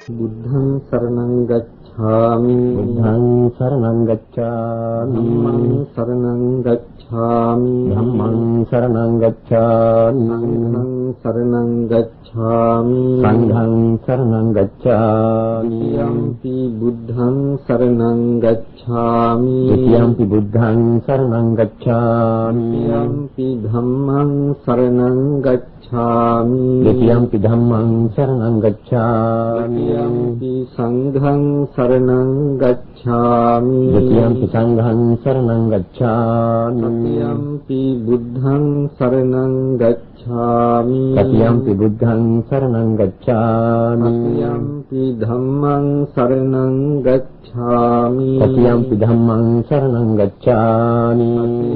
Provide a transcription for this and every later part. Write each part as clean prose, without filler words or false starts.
බුද්ධං සරණං ගච්ඡාමි බුද්ධං සරණං ගච්ඡාමි ධම්මං සරණං ගච්ඡාමි ධම්මං සරණං ගච්ඡාමි සංඝං සරණං ගච්ඡාමි සංඝං සරණං ගච්ඡාමි යම්පි බුද්ධං සරණං ගච්ඡාමි යම්පි බුද්ධං සරණං ගච්ඡාමි යම්පි ධම්මං සරණං ගච්ඡාමි යම්පි ධම්මං සරණං ගච්ඡාමි යම්පි සංඝං සරණං ගච්ඡාමි යම්පි සංඝං සරණං ගච්ඡාමි යම්පි බුද්ධං සරණං ගච්ඡාමි යම්පි බුද්ධං සරණං ගච්ඡාමි යම්පි ධම්මං සරණං ගච්ඡාමි යම්පි ධම්මං සරණං ගච්ඡාමි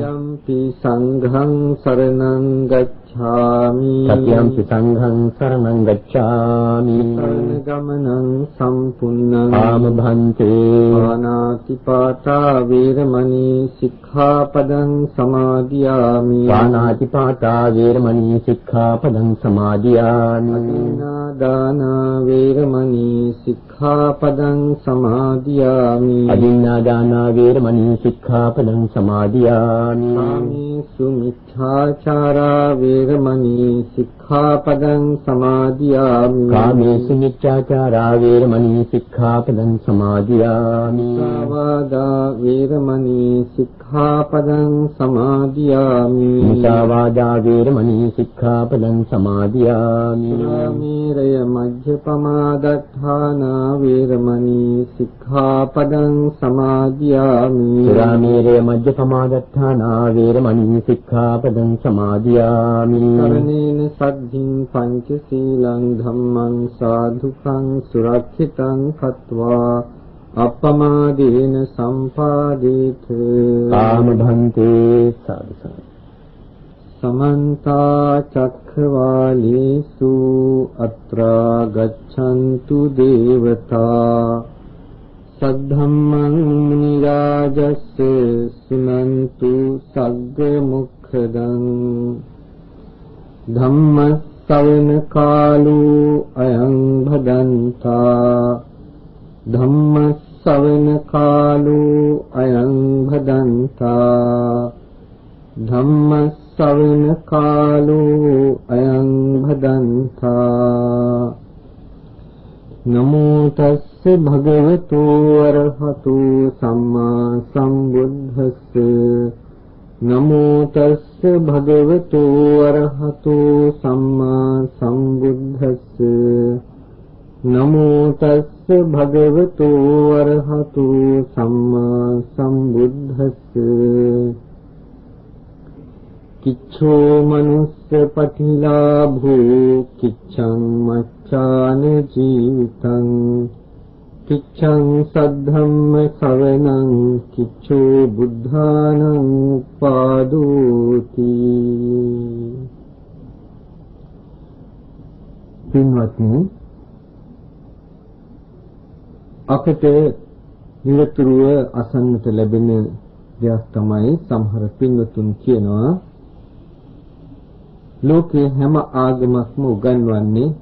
යම්පි සංඝං සරණං ගච්ඡාමි යම්පි සංඝං සරණං ගච්ඡාමි සරණ ගමනං සම්පූර්ණං ආමභන්තේ පාණාතිපාතා වේරමණී සික්ඛාපදං සමාදියාමි පාණාතිපාතා වේරමණී සික්ඛාපදං සමාදියාමි අදින්නාදාන වේරමණී සික්ඛාපදං සමාදියාමි අදින්නාදාන වේරමණී සික්ඛාපදං සමාදියාමි කාමේසු මිච්ඡාචාරා වේරමණී සික්ඛාපදං සමාදියාමි කාමේසු මිච්ඡාචාරා වේරමණී සික්ඛාපදං සමාදියාමි සාවාදා වේරමණී සික්ඛාපදං සමාදියාමි මුසාවාදා වේරමණී සික්ඛාපදං සමාදියාමි සුරාමේරය මජ්ජපමාදත්තාන වේරමණී සික්ඛාපදං සමාදියාමි සුරාමේරය මජ්ජපමාදත්තාන වේරමණී සික්ඛාපදං සමාදියාමි කරණේන සද්ධින් පංචශීලං ධම්මං සාධුකං සුරක්ෂිතං කତ୍වා අප්පමාදේන සම්පාදේත කාමභන්තේ සාදු සමන්ත චක්ඛවාලේසු අත්‍රා ගච්ඡන්තු දේවතා සද්ධම්මං මුනි රාජස්ස සුනන්තු සග්ග මොක්ඛදං ධම්ම ශ්‍රවණ කාලෝ අයං භදන්තා ධම්ම ශ්‍රවණ කාලෝ අයං භදන්තා ධම්ම ශ්‍රවණ කාලෝ අයං භදන්තා නමෝ තස්ස භගවතු අරහතු සම්මා සම්බුද්දස්ස නමෝ තස්ස භගවතු අරහතු සම්මා සම්බුද්දස්ස නමෝ තස්ස භගවතු අරහතු සම්මා සම්බුද්දස්ස කිච්ඡෝ මනුස්ස පටිලාභෝ කිච්ඡං මච්ඡාන ජීවිතං කිච්ඡං සද්ධම්ම ශ්‍රවණං කිච්ඡෝ බුද්ධානං උපාදෝති. පින්වත්නි, අපට නිරතුරුව අසන්නට ලැබෙන දෙයක් තමයි සමහර පින්වතුන් කියනවා ලෝකේ හැම ආගමක්ම උගන්වන්නේ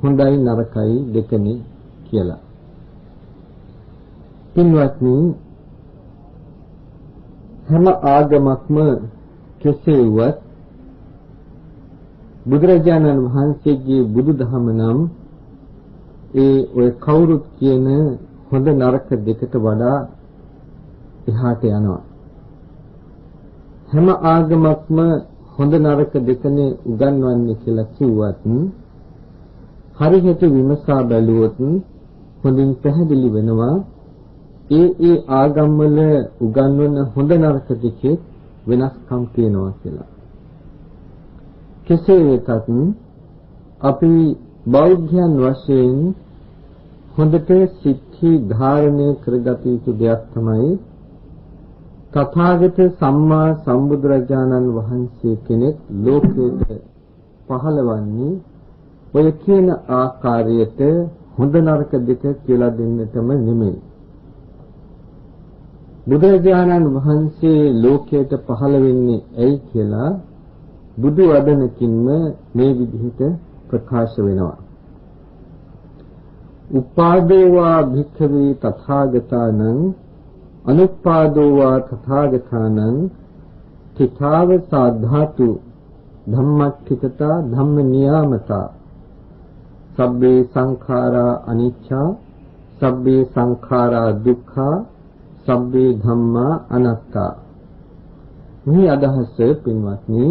හොඳයි නරකයි දෙකනේ කියලා. පින්වත්නි, හැම ආගමක්ම කෙසේ වුවත් බුදුරජාණන් වහන්සේගේ බුදුදහම නම් ඒ ඔය කවුරුත් කියන හොඳ නරක දෙකට වඩා එහාට යනවා. හැම ආගමක්ම හොඳ නරක දෙකනේ උගන්වන්නේ කියලා කිව්වත් හරියට විමසා බැලුවොත් හොඳින් පැහැදිලි වෙනවා ඒ ආගම්වල උගන්වන හොඳ නරක දෙකේ වෙනස්කම් තියෙනවා කියලා. කෙසේ වෙතත් අපි බෞද්ධයන් වශයෙන් හොඳට සිත්හි ධාරණය කරගත යුතු දෙයක් තමයි තථාගත සම්මා සම්බුදුරජාණන් වහන්සේ කෙනෙක් ලෝකයට පහළවන්නේ ඔය කියන ආකාරයට හොඳ නරක දෙක කියලා දෙන්නටම නෙමෙයි. බුදුරජාණන් වහන්සේ ලෝකයට පහළ වෙන්නේ ඇයි කියලා බුදු වදනකින්ම මේ විදිහට ප්‍රකාශ වෙනවා. උපාදෝවා භික්ඛවේ තථාගතානං අනුපාදෝවා තථාගතානං තිතාව සාධාතු ධම්මච්චිතතා ධම්ම නියාමතා සබ්බේ සංඛාරා අනිච්චා සබ්බේ සංඛාරා දුක්ඛා සබ්බේ ධම්මා අනාත්තා. මේ අදහස පින්වත්නි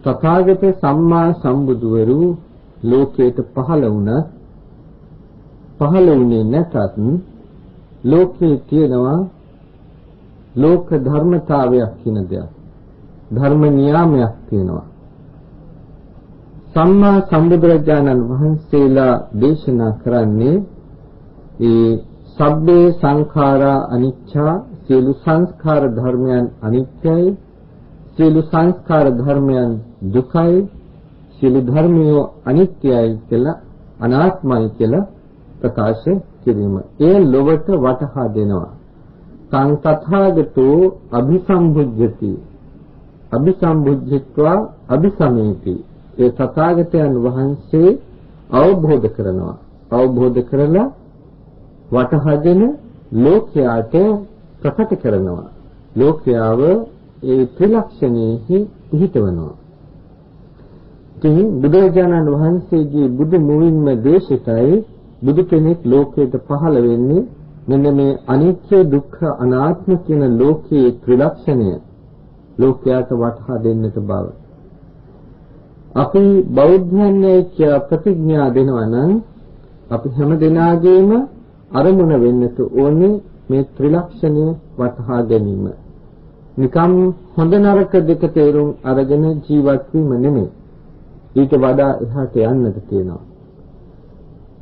තථාගත සම්මා සම්බුදුවරු ලෝකයට පහළ වුණේ නැතත් ලෝකයේ තියෙනවා ලෝක ධර්මතාවයක් කියන දෙයක්. ධර්ම නියාමයක් තියෙනවා. සම්මා සම්බුදුරජාණන් වහන්සේලා දේශනා කරන්නේ ඒ සබ්බේ සංඛාරා අනිච්චා සියලු සංස්කාර ධර්මයන් අනිත්‍යයි සියලු සංස්කාර ධර්මයන් දුකයි සියලු ධර්මයෝ අනිත්‍යයි කියලා අනාත්මයි කියලා ප්‍රකාශ කිරීම. ඒ ලොවට වටහා දෙනවා. තං තථාගතෝ අභිසම්බුද්ධති අභිසම්බුද්ධිත්වා අභිසමේති. ඒ තථාගතයන් වහන්සේ අවබෝධ කරනවා. අවබෝධ කරලා වටහාගෙන ලෝකයාට ප්‍රකට කරනවා. ලෝකයාව ඒ ත්‍රිලක්ෂණයෙහි පිහිටවනවා. ඉතින් බුදුරජාණන් වහන්සේගේ බුදු මුවින්ම දේශිතයි බුදු කෙනෙක් ලෝකයට පහළ වෙන්නේ මෙන්න මේ අනිත්‍ය දුක්ඛ අනාත්ම කියන ලෝකයේ ත්‍රිලක්ෂණය ලෝකයට වටහා දෙන්නට බව. අපි බෞද්ධයන්ගේ ප්‍රතිඥා දෙනවා නම් අපි හැම දිනාගේම අරමුණ වෙන්නට ඕනේ මේ ත්‍රිලක්ෂණය වටහා ගැනීම. නිකම් හොඳ නරක දෙක තේරුම් අරගෙන ජීවත් වීම නෙමෙයි. ඊට වඩා එහාට යන්නට තියෙනවා.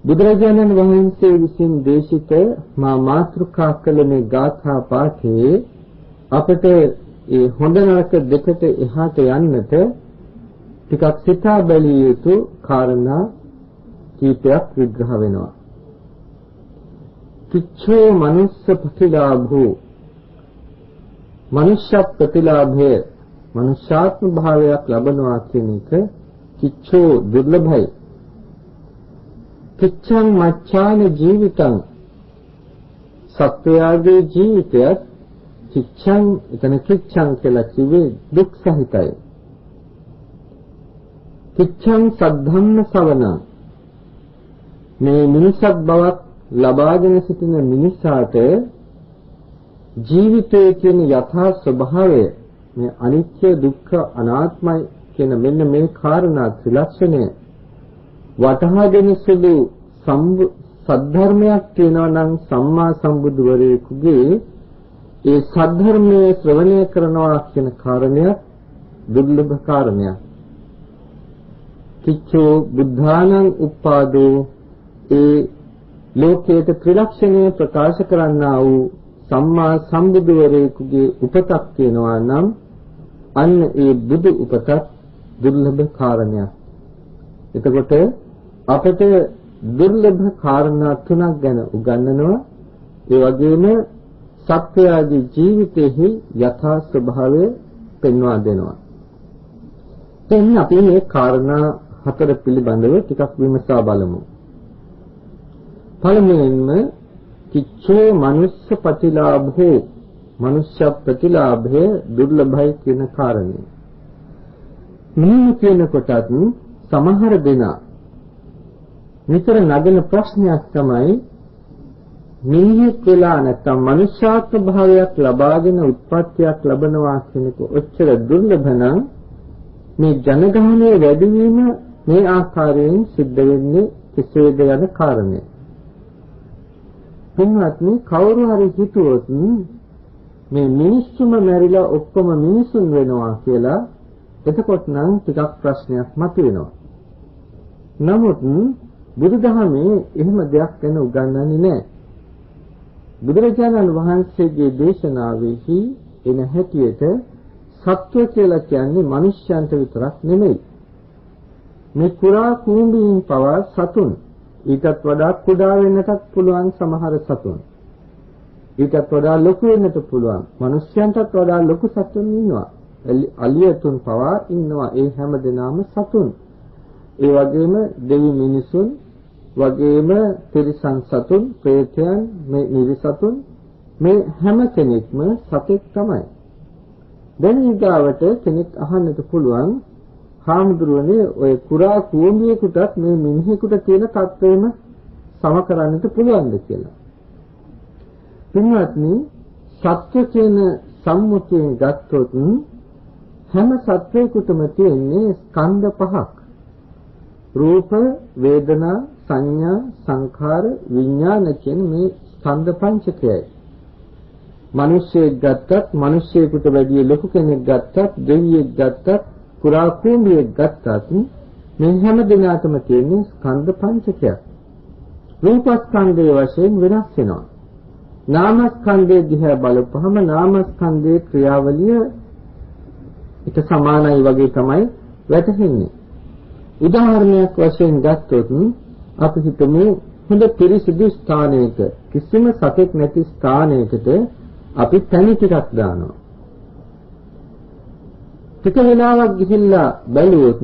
බුදුරජාණන් වහන්සේ විසින් දේශිත මා මාතෘකා කළ මේ ගාථා පාඨයේ අපට ඒ හොඳ නරක දෙකට එහාට යන්නට ටිකක් සිතා බැලිය යුතු කාරණා කීපයක් විග්‍රහ වෙනවා. කිච්ඡෝ මනුස්ස ප්‍රතිලාභෝ මනුෂ්‍ය ප්‍රතිලාභය මනුෂ්‍යාත්ම භාවයක් ලබනවා කියන එක කිච්ඡෝ දුර්ලභයි. කිච්ඡං මච්ඡාන ජීවිතං සත්වයාගේ ජීවිතයත් කිච්ඡං එතන කිච්ඡං කියලා කිව්වේ දුක් සහිතයි. කිච්ඡං සද්ධම්ම සවණං මේ මිනිසත් බවක් ලබාගෙන සිටින මිනිසාට ජීවිතයේ කියන යථා ස්වභාවය මේ අනිත්‍ය දුක්ඛ අනාත්මයි කියන මෙන්න මේ කාරණා ත්‍රිලක්ෂණය වටහාගෙන සුදු සද්ධර්මයක් තියෙනවා නම් සම්මා සම්බුදුවරයෙකුගේ ඒ සද්ධර්මයේ ශ්‍රවණය කරනවා කියන කාරණය දුර්ලභ කාරණයක්. කිච්ඡෝ බුද්ධානං උප්පාදෝ ඒ ලෝකයේ ත්‍රිලක්ෂණය ප්‍රකාශ කරන්නා වූ සම්මා සම්බුදුවරයෙකුගේ උපතක් තියෙනවා නම් අන්න ඒ බුදු උපතක් දුර්ලභ කාරණයක්. එතකොට අපට දුර්ලභ කාරණා තුනක් ගැන උගන්වනවා. ඒ වගේම සත්‍යයේ ජීවිතෙහි යථා ස්වභාවය පෙන්වා දෙනවා. දැන් අපි මේ කාරණා හතර පිළිබඳව ටිකක් විමසා බලමු. පළමුවෙන්ම කිච්ඡෝ මනුස්ස ප්‍රතිලාභෝ මනුෂ්‍ය ප්‍රතිලාභය දුර්ලභයි කියන කාරණය. මෙන්න කියනකොටත් සමහර දෙනා නිතර නගන ප්‍රශ්නයක් තමයි මිනිහෙක් වෙලා නැත්නම් මනුෂ්‍යාත්ම භාවයක් ලබාගෙන උත්පත්තියක් ලබනවා කියනක ඔච්චර දුර්ලභ නම් මේ ජනගහනය වැඩි වීම මේ ආකාරයෙන් සිද්ධ වෙන්නේ කෙසේද යන කාරණය. තුන්වත්නි කවුරු හරි හිතුවොත් මේ මිනිස්සුම මැරිලා ඔක්කොම මිනිසුන් වෙනවා කියලා එතකොට නම් ටිකක් ප්‍රශ්නයක් මතුවෙනවා. නමුත් බුදුදහමේ එහෙම දෙයක් ගැන උගන්වන්නේ නැහැ. බුදුරජාණන් වහන්සේගේ දේශනාවෙහි එන හැටියට සත්ව කියලා කියන්නේ මිනිස්යන්ට විතරක් නෙමෙයි. මේ කුරා කුඹීන් පවා සතුන්. ඊටත් වඩා කුඩා වෙන්නටත් පුළුවන් සමහර සතුන්. ඊටත් වඩා ලොකු වෙන්නට පුළුවන්. මිනිස්යන්ටත් වඩා ලොකු සතුන් ඉන්නවා. අලියතුන් පවා ඉන්නවා. ඒ හැම දෙනාම සතුන්. ඒ වගේම දෙවි මිනිසුන් වගේම තිරිසන් සතුන්, ප්‍රේතයන්, මේ නිරිසතුන් මේ හැම කෙනෙක්ම සතෙක් තමයි. දැන් ඊගාවට කෙනෙක් අහන්නට පුළුවන් හාමුදුරුවනේ ඔය කුරා කූඹියෙකුටත් මේ මිනිහෙකුට තියෙන තත්ත්වෙම සම කරන්නට පුළුවන්ද කියලා. පින්වත්නි, සත්‍ය කියන සම්මුතියෙන් ගත්තොත් හැම සත්වයකටම තියෙන්නේ ස්කන්ධ පහක්. රූප, වේදනා, සංඥා, සංඛාර, විඥාන කියන මේ ස්කන්ධ පංචකයයි. මිනිස්සෙක් ගත්තත්, මිනිස්සෙකුට වැඩිය ලොකු කෙනෙක් ගත්තත්, දෙවියෙක් ගත්තත්, කුරා කූඹියෙක් ගත්තත් මේ හැම දිනාටම තියෙන්නේ ස්කන්ධ පංචකයක්. රූපස්කන්ධයේ වශයෙන් වෙනස් වෙනවා. නාමස්කන්ධයේ දිහා බලපුවහම නාමස්කන්ධයේ ක්‍රියාවලිය එක සමානයි වගේ තමයි වැටහෙන්නේ. උදාහරණයක් වශයෙන් ගත්තොත් අපි හිතමු හොඳ පිරිසිදු ස්ථානයක කිසිම සතෙක් නැති ස්ථානයකට අපි පැණි ටිකක් දානවා. ටික වෙලාවක් ගිහිල්ලා බැලුවොත්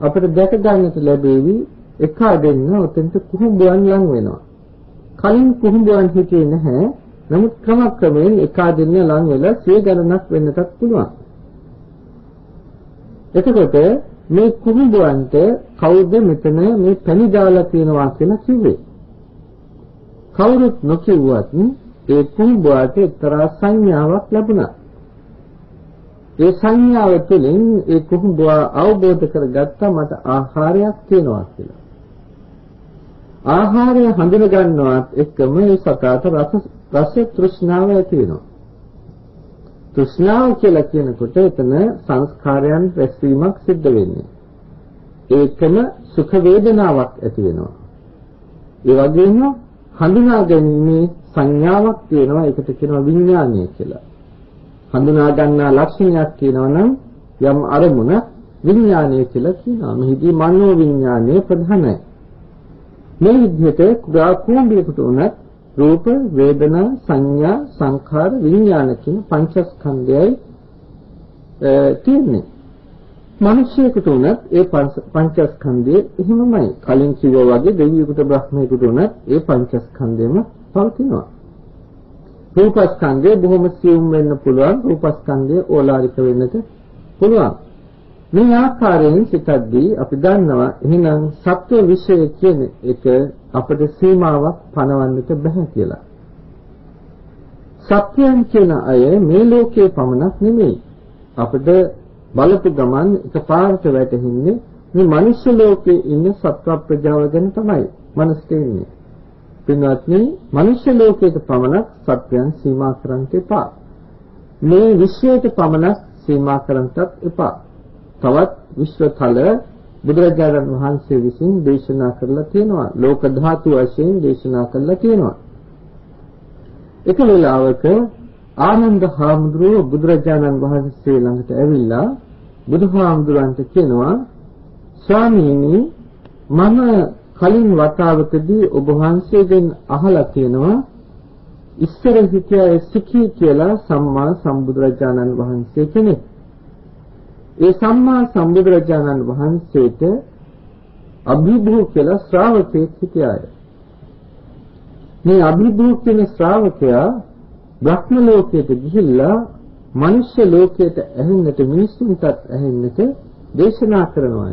අපිට දැක ගන්නට ලැබෙවි එක දෙන්න උතෙන්ට කුහුඹුවන් ලං වෙනවා. කලින් කුහුඹුවන් හිටියේ නැහැ. නමුත් ක්‍රමක්‍රමයෙන් එක දෙන්න ලං වෙලා සිය ගණනක් වෙන්නටත් පුළුවන්. එතකොට මේ කුහුඹුවන්ට කවුද මෙතන මේ පැණි දාලා තියනවා කියලා කිව්වේ? කවුරුත් නොකියුවත් ඒ කුහුඹුවට එක්තරා සංඥාවක් ලැබුණා. ඒ සංඥාව තුළින් ඒ කුහුඹුවා අවබෝධ කරගත්තා මට ආහාරයක් තියෙනවා කියලා. ආහාරය හඳුන ගන්නවත් එක්කම ඒ සතාට රස තෘෂ්ණාව ඇති වෙනවා. තෘෂ්ණාව කියලා කියනකොට එතන සංස්කාරයන් රැස්වීමක් සිද්ධ වෙන්නේ. ඒකම සුඛ වේදනාවක් ඇති වෙනවා. ඒ වගේම හඳුනා ගැනීමේ සංඥාවක් තියෙනවා. ඒකට කියනවා විඥානය කියලා. හඳුනා ගන්නා ලක්ෂණයක් කියනවා නම් යම් අරමුණ විඥානය කියලා කියනවා. මෙහිදී මනෝ විඥානය ප්‍රධානයි. මේ විදිහට කුඩා කුඹියකට උනත් රූප, වේදනා, සංඥා, සංඛාර, විඥාන කියන පංචස්කන්ධයයි තියෙන්නේ. මිනිසෙකුට උනත් ඒ පංචස්කන්ධය එහෙමමයි. කලින් කිව්වා වගේ දෙවියෙකුට බ්‍රහ්මයෙකුට උනත් ඒ පංචස්කන්ධයම පවතිනවා. රූපස්කන්ධය බොහොම සියුම් වෙන්න පුළුවන්. රූපස්කන්ධය ඕලාරික වෙන්නට පුළුවන්. මේ ආකාරයෙන් සිතද්දී අපි දන්නවා එහෙනම් සත්‍ය විශ්ය කියන එක අපිට සීමාවක් පනවන්නට බෑ කියලා. සත්‍යයන් කියන අය මේ ලෝකයේ පමණක් නෙමෙයි. අපිට බලපු ගමන් එකපාරට වැටහෙන්නේ මේ මනුෂ්‍ය ලෝකයේ ඉන්න සත්ව ප්‍රජාව ගැන තමයි මනසට එන්නේ. පින්වත්නි, මනුෂ්‍ය ලෝකයට පමණක් සත්‍යයන් සීමා කරන්නට එපා. මේ විශ්වයට පමණක් සීමා කරන්නටත් එපා. තවත් විශ්වතල බුදුරජාණන් වහන්සේ විසින් දේශනා කරලා තියෙනවා. ලෝක ධාතු වශයෙන් දේශනා කරලා තියෙනවා. එක වෙලාවක ආනන්ද හාමුදුරුවෝ බුදුරජාණන් වහන්සේ ළඟට ඇවිල්ලා බුදුහාමුදුරන්ට කියනවා, ස්වාමීනි, මම කලින් වතාවකදී ඔබ වහන්සේගෙන් අහලා තියෙනවා ඉස්සර හිටියා සිකී කියලා සම්මා සම්බුදුරජාණන් වහන්සේ කෙනෙක්. ඒ සම්මා සම්බුදුරජාණන් වහන්සේට අභිභූ කියලා ශ්‍රාවකයෙක් හිටියාය. මේ අභිභූ කියන ශ්‍රාවකයා බ්‍රහ්ම ලෝකයට ගිහිල්ලා මනුෂ්‍ය ලෝකයට ඇහෙන්නට, මිනිසුන්ටත් ඇහෙන්නට දේශනා කරනවා.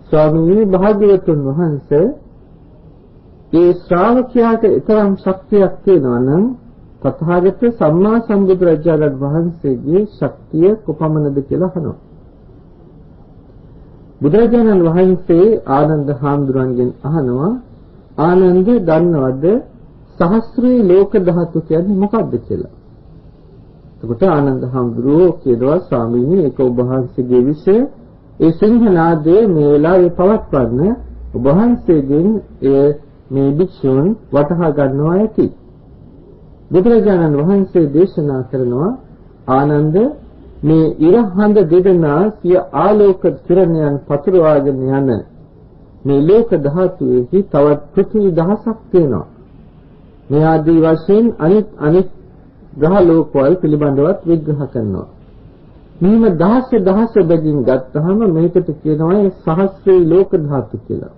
ස්වාමීනි භාග්‍යවතුන් වහන්සේ, ඒ ශ්‍රාවකයාට තරම් ශක්තියක් තියෙනවා නම් තථාගත සම්මා සම්බුදුරජාණන් වහන්සේගේ ශක්තිය කොපමණද කියලා අහනවා. බුදුරජාණන් වහන්සේ ආනන්ද හාමුදුරන්ගෙන් අහනවා, ආනන්ද දන්නවද සහස්‍රේ ලෝක ධාතු කියන්නේ මොකක්ද කියලා? එතකොට ආනන්ද හාමුදුරුවෝ කියනවා, ස්වාමීනි ඒක ඔබ වහන්සේගේ විෂය. ඒ සිංහනාදයේ මේ වෙලාවේ පවත්වන්න ඔබ වහන්සේගෙන් මේ භික්ෂුන් වටහා ගන්නවා ඇති. බුදුරජාණන් වහන්සේ දේශනා කරනවා, ආනන්ද, මේ ඉරහඳ දෙදෙනා සිය ආලෝක කිරණයන් පතුරවාගෙන යන මේ ලෝක ධාතුවේහි තවත් පෘථිවි දහසක් තියෙනවා. මේ ආදී වශයෙන් අනිත් ග්‍රහ ලෝකවල පිළිබඳවත් විග්‍රහ කරනවා. මෙහිම දහස බැගින් ගත්තහම මේකට කියනවා සහස්‍රේ ලෝක ධාතු කියලා.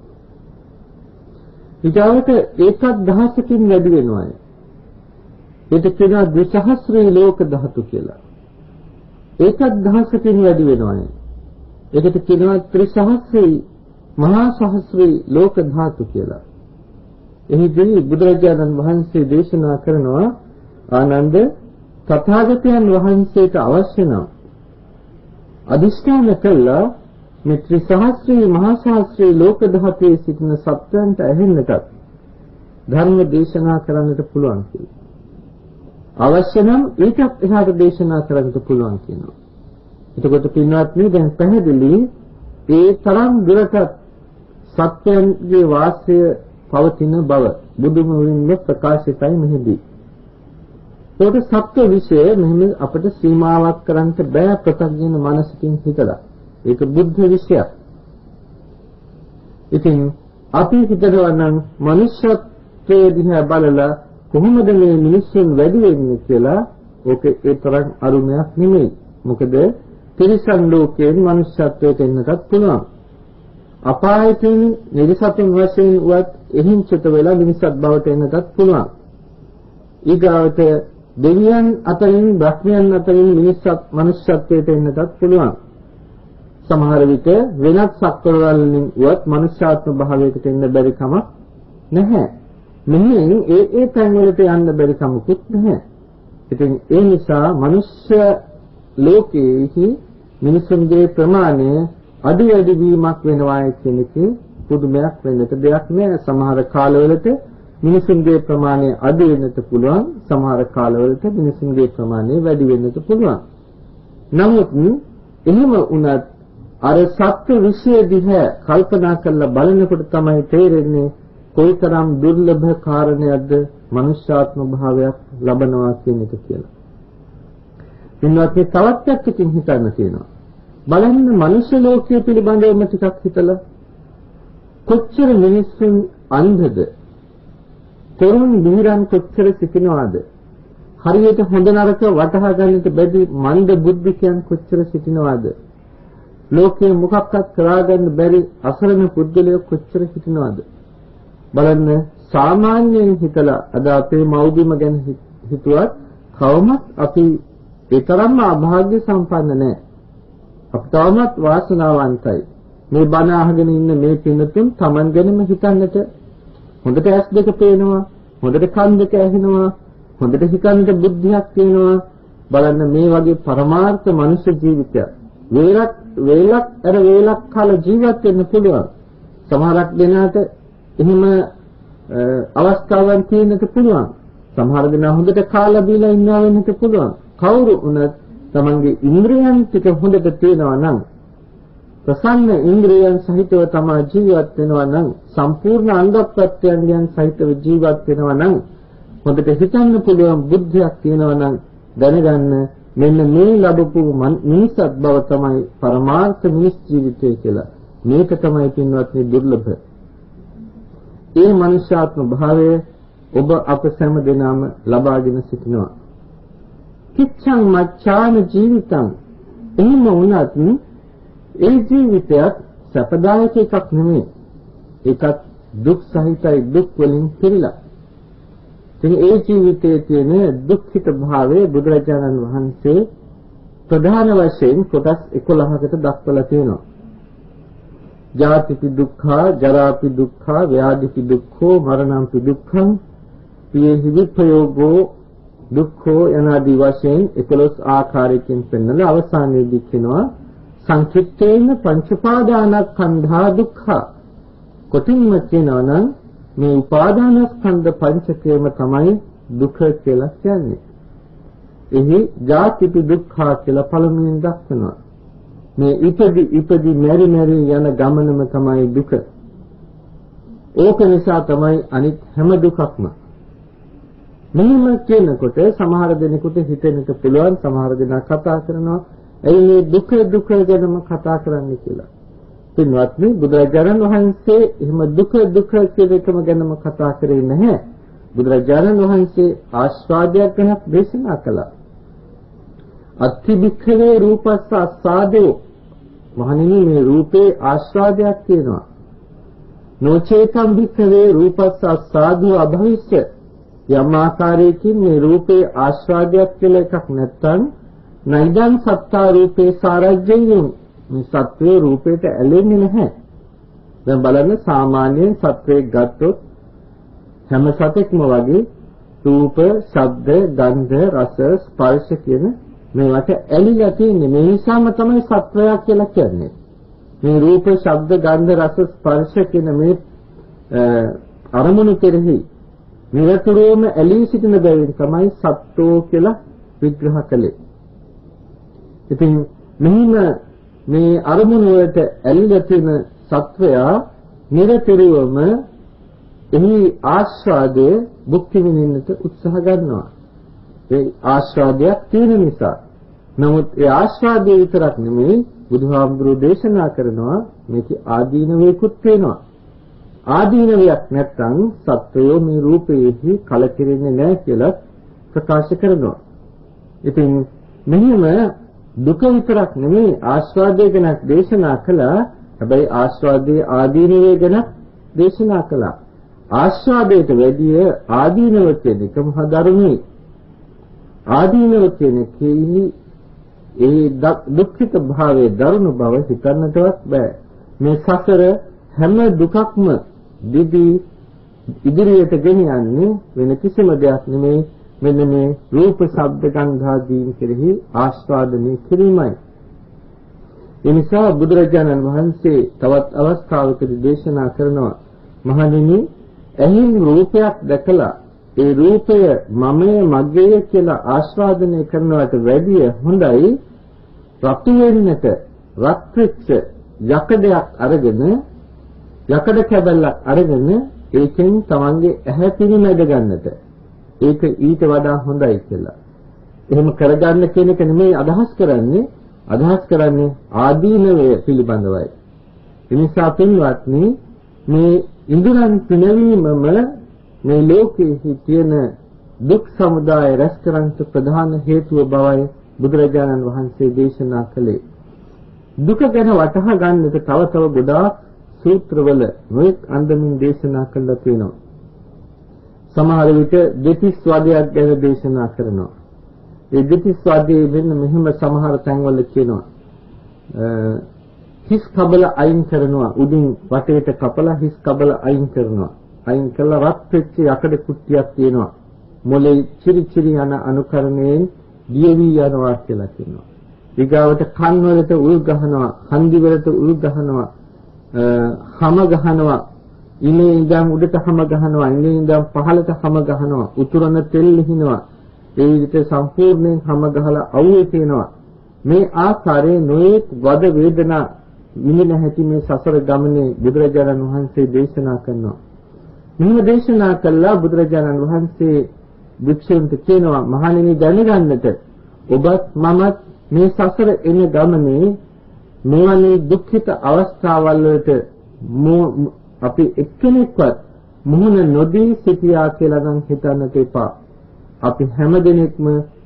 ඊටවට ඒකත් දහසකින් වැඩි වෙනවා. ඒක කියනවා ද්විසහස්‍රී ලෝක ධාතු කියලා. ඒකත් දහසකින් වැඩි වෙනවා. ඒකට කියනවා ත්‍රිසහස්‍රී මහා සහස්‍රී ලෝක ධාතු කියලා. එහිදී බුදුරජාණන් වහන්සේ දේශනා කරනවා ආනන්ද තථාගතයන් වහන්සේට අවශ්‍ය නම් අදිෂ්ඨාන කළා මේ ත්‍රිසහස්‍රී මහා සහස්‍රී ලෝක ධාතුවේ සිටින සත්‍යයන්ට ඇහෙන්නට ධර්ම දේශනා කරන්නට පුළුවන් කියලා. අවශ්‍ය නම් ඒකත් එහාට දේශනා කරන්නට පුළුවන් කියනවා. එතකොට පින්වත්නි දැන් පැහැදිලි ඒ තරම් දුරට සත්‍යයන්ගේ වාසය පවතින බව බුදුමුවින්ම ප්‍රකාශිතයි මෙහිදී. ඒකට සත්‍ය විශ්ය මෙහෙම අපිට සීමාවක් කරන්නට බෑ ප්‍රත්‍යඥ මනසකින් හිතලා. ඒක බුද්ධ විශ්යක්. ඉතින් අපි හිතනවා නම් මනුෂ්‍යත්වයේ දිහා බලලා කොහොමද මේ මිනිස්සුන් වැඩි වෙන්නේ කියලා ඕක ඒ තරම් අරුමයක් නෙමෙයි. මොකද තිරිසන් ලෝකයෙන් මනුෂ්‍යත්වයට එන්නටත් පුළුවන්. අපායයෙන් නිර්සතුන් වශයෙන් වත් එහින් චුත වෙලා මිනිසත් බවට එන්නටත් පුළුවන්. ඊගාවට දෙවියන් අතරින් බ්‍රහ්මයන් අතරින් මනුෂ්‍යත්වයට එන්නටත් පුළුවන්. සමහර විට වෙනත් සත්වල වලින් වත් මනුෂ්‍යාත්ම භාවයකට එන්න බැරි කමක් නැහැ. මෙහෙන් ඒ තැන් වලට යන්න බැරි කමකුත් නැහැ. ඉතින් ඒ නිසා මනුෂ්‍ය ලෝකයේ මිනිසුන්ගේ ප්‍රමාණය අඩු වැඩි වීමක් වෙනවා කියන එකේ පුදුමයක් වෙන්නට දෙයක් නෑ. සමහර කාලවලට මිනිසුන්ගේ ප්‍රමාණය අඩු වෙන්නත් පුළුවන්, සමහර කාලවලට මිනිසුන්ගේ ප්‍රමාණය වැඩි වෙන්නත් පුළුවන්. නමුත් එහෙම වුණත් අර සත්‍ය විශ්ය දිහා කල්පනා කරලා බලනකොට තමයි තේරෙන්නේ කොයිතරම් දුර්ලභ කාරණයක්ද මනුෂ්‍යාත්ම භාවයක් ලබනවා කියන එක කියලා. ඉන්නත් තවත් පැත්තකින් හිතන්න තියෙනවා. බලන්න මනුෂ්‍ය ලෝකයේ පිළිබඳවම ටිකක් හිතලා කොච්චර මිනිස්සුන් අන්ධද? තරුණ බිහිරන් කොච්චර සිටිනවද? හරියට හොඳ නරක වටහා ගන්නට බැරි මන්ද බුද්ධිකයන් කොච්චර සිටිනවද? ලෝකයේ මොකක්වත් කරගන්න බැරි අසරණ පුද්ගලයෝ කොච්චර සිටිනවද? බලන්න සාමාන්‍යයෙන් හිතලා අද අපේ මව්බිම ගැන හිතුවත් කවමත් අපි ඒ තරම්ම අභාග්‍ය සම්පන්න නැහැ. අපි තවමත් වාසනාවන්තයි. මේ බණ අහගෙන ඉන්න මේ පින්තුන් Taman ගැනම හිතන්නට හොඳට ඇස් දෙක පේනවා, හොඳට කන් දෙක ඇහෙනවා, හොඳට හිතන්නට බුද්ධියක් තියෙනවා. බලන්න මේ වගේ පරමාර්ථ මනුෂ්‍ය ජීවිතයක් වේලක් කාල ජීවත් වෙන්න පුළුවන්. සමහරක් දෙනාට එහෙම අවස්ථාවන් තියෙන්නට පුළුවන්. සමහර දෙනා හොඳට කාලා බීලා ඉන්නවා වෙන්නත් පුළුවන්. කවුරු වුණත් තමන්ගේ ඉන්ද්‍රියන් ටික හොඳට තියෙනවා නම් ප්‍රසන්න ඉන්ද්‍රියන් සහිතව තමා ජීවත් වෙනවා නම් සම්පූර්ණ අංග ප්‍රත්‍යයන්ගෙන් සහිතව ජීවත් වෙනවා නම් හොඳට හිතන්න පුළුවන් බුද්ධියක් තියෙනවා නම් දැනගන්න මෙන්න මේ ලැබපු මිනිසත් බව තමයි පරමාර්ථ මිනිස් ජීවිතය කියලා. මේක තමයි පින්වත්නි දුර්ලභ. ඒ මනුෂ්‍යාත්ම භාවය ඔබ අප සෑම දෙනාම ලබාගෙන සිටිනවා. කිච්ඡං මච්ඡාන ජීවිතං. එහෙම වුණත් ඒ ජීවිතයත් සැපදායක එකක් නෙමෙයි. ඒකත් දුක් සහිතයි, දුක් වලින් පිරීලා. ඉතින් ඒ ජීවිතයේ තියෙන දුක්ඛිත භාවය බුදුරජාණන් වහන්සේ ප්‍රධාන වශයෙන් කොටස් 11කට දක්වලා තියෙනවා. ජාතිපි දුක්ඛා, ජරාපි දුක්ඛා, ව්‍යාධිපි දුක්ඛෝ, මරණම්පි දුක්ඛං, පියෙහි විපයෝගෝ දුක්ඛෝ යනාදී වශයෙන් 11 ආකාරයකින් පෙන්වලා අවසානයේදී කියනවා සංකිට්ඨේන පංචපාදානස්කන්ධා දුක්ඛා. කොටින්ම කියනවා නම් මේ උපාදානස්කන්ධ පංචකයම තමයි දුක කියලා කියන්නේ. එහි ජාතිපි දුක්ඛා කියලා පළමුවෙන් දක්වනවා. මේ ඉපදි මෙරි යන ගමනම තමයි දුක. ඒක නිසා තමයි අනිත් හැම දුකක්ම. මෙහෙම කියනකොට සමහර දෙනෙකුට හිතෙන්නට පුළුවන්, සමහර දෙනා කතා කරනවා එයි මේ දුක ගැනම කතා කරන්නේ කියලා. පින්වත්නි, බුදුරජාණන් වහන්සේ එහෙම දුක කියන එකම ගැනම කතා කරේ නැහැ. බුදුරජාණන් වහන්සේ ආස්වාදයක් ගැන දේශනා කළා. අත්තිබික්ඛවේ රූපස්ස ආස්වාදෝ. මහණෙනි, මේ රූපේ ආස්වාදයක් තියෙනවා. නොචේතම් භික්ඛවේ රූපස්ස සාදු අභවිස්ස යම් ආකාරයකින් මේ රූපේ ආස්වාදයක් කියලා එකක් නැත්තම් නයිදං සත්තා රූපේ සාරජ්‍යයෙන් මේ සත්වයේ රූපයට ඇලෙන්නේ නැහැ. දැන් බලන්න සාමාන්‍යයෙන් සත්වයක් ගත්තොත් හැම සතෙක්ම වගේ රූප, ශබ්ද, ගන්ධ, රස, ස්පර්ශ කියන මේවට ඇලිලා තියෙන්නේ. මේ නිසාම තමයි සත්වයා කියලා කියන්නේ. මේ රූප, ශබ්ද, ගන්ධ, රස, ස්පර්ශ කියන මේ අරමුණු කෙරෙහි නිරතුරුවම ඇලී සිටින බැවින් තමයි සත්වෝ කියලා විග්‍රහ කළේ. ඉතින් මෙහිම මේ අරමුණු වලට ඇලිලා තියෙන සත්වයා නිරතුරුවම එහි ආස්වාදයේ භුක්ති විඳින්නට උත්සාහ ගන්නවා. ඒ ආස්වාදයක් තියෙන නිසා. නමුත් ඒ ආස්වාදයේ විතරක් නෙමෙයි බුදුහාමුදුරුවෝ දේශනා කරනවා මේක ආදීනවයකුත් වෙනවා. ආදීනවයක් නැත්නම් සත්වයෝ මේ රූපයේහි කලකිරෙන්නේ නැහැ කියලා ප්‍රකාශ කරනවා. ඉතින් මෙහිම දුක විතරක් නෙමෙයි ආස්වාදය ගැන දේශනා කළා. හැබැයි ආස්වාදයේ ආදීනවය ගැන දේශනා කළා. ආස්වාදයට වැඩිය ආදීනව කියන එක මහ දරුණුයි. ආදීනව කියන කේලි ඒ දුක්ඛිත භාවයේ දරුණු බව හිතන්නටවත් බෑ. මේ සසර හැම දුකක්ම දිදී ඉදිරියට ගෙනියන්නේ වෙන කිසිම දෙයක් නෙමෙයි මෙන්න මේ රූප, ශබ්ද, ගන්ධ ආදීන් කෙරෙහි ආස්වාදනය කිරීමයි. ඒ නිසා බුදුරජාණන් වහන්සේ තවත් අවස්ථාවකදී දේශනා කරනවා මහණෙනි එහින් රූපයක් දැකලා ඒ රූපය මමයේ මගේය කියලා ආස්වාදනය කරනවට වැඩිය හොඳයි රතු වෙන්නට රත් වෙච්ච යකඩයක් අරගෙන යකඩ කැබල්ලක් අරගෙන ඒකෙන් තමන්ගේ ඇහැ පිරිමැද ගන්නට ඒක ඊට වඩා හොඳයි කියලා. එහෙම කරගන්න කියන එක නෙමෙයි අදහස් කරන්නේ ආදීනවය පිළිබඳවයි. ඒ නිසා පින්වත්නි මේ ඉන්ද්‍රයන් පිනවීමම මේ ලෝකයේ තියෙන දුක් සමුදාය රැස් කරන්නට ප්‍රධාන හේතුව බවයි බුදුරජාණන් වහන්සේ දේශනා කළේ. දුක ගැන වටහා ගන්නට තව ගොඩාක් සූත්‍රවල නොඑක් අන්දමින් දේශනා කළා තියෙනවා. සමහර විට දෙතිස් වදයක් ගැන දේශනා කරනවා. ඒ දෙතිස් වදයේ වෙන මෙහෙම සමහර තැන්වල කියනවා. හිස් කබල අයින් කරනවා උඩින් වටේට කපලා හිස් කබල අයින් කරනවා. අයින් කළා රත් වෙච්ච යකඩ කුට්ටියක් තියෙනවා. මොලේ චිරි යන අනුකරණයෙන් දියවි යනවා කියලා කියනවා. ඊගාවට කන් වලට උල් ගහනවා, හන්දි වලට උල් ගහනවා, හැම ගහනවා, ඉනේ ඉඳන් උඩට හැම ගහනවා, ඉනේ ඉඳන් පහළට හැම ගහනවා, උතුරන තෙල් ලිහිනවා. ඒ විදිහට සම්පූර්ණයෙන් හැම ගහලා අවුවේ තියෙනවා. මේ ආකාරයේ නොයෙක් වද වේදනා විඳින හැටි මේ සසර ගමනේ බුදුරජාණන් වහන්සේ දේශනා කරනවා. මෙහෙම දේශනා කළා බුදුරජාණන් වහන්සේ වික්ෂුන්ට කියනවා මහණෙනි දැනගන්නට ඔබත් මමත් මේ සසර එන ගමනේ මෙවැනි දුක්ඛිත අවස්ථාවල් වලට අපි එක්කෙනෙක්වත් මුහුණ නොදී සිටියා කියලා නම් හිතන්නට එපා. අපි හැමදෙනෙක්ම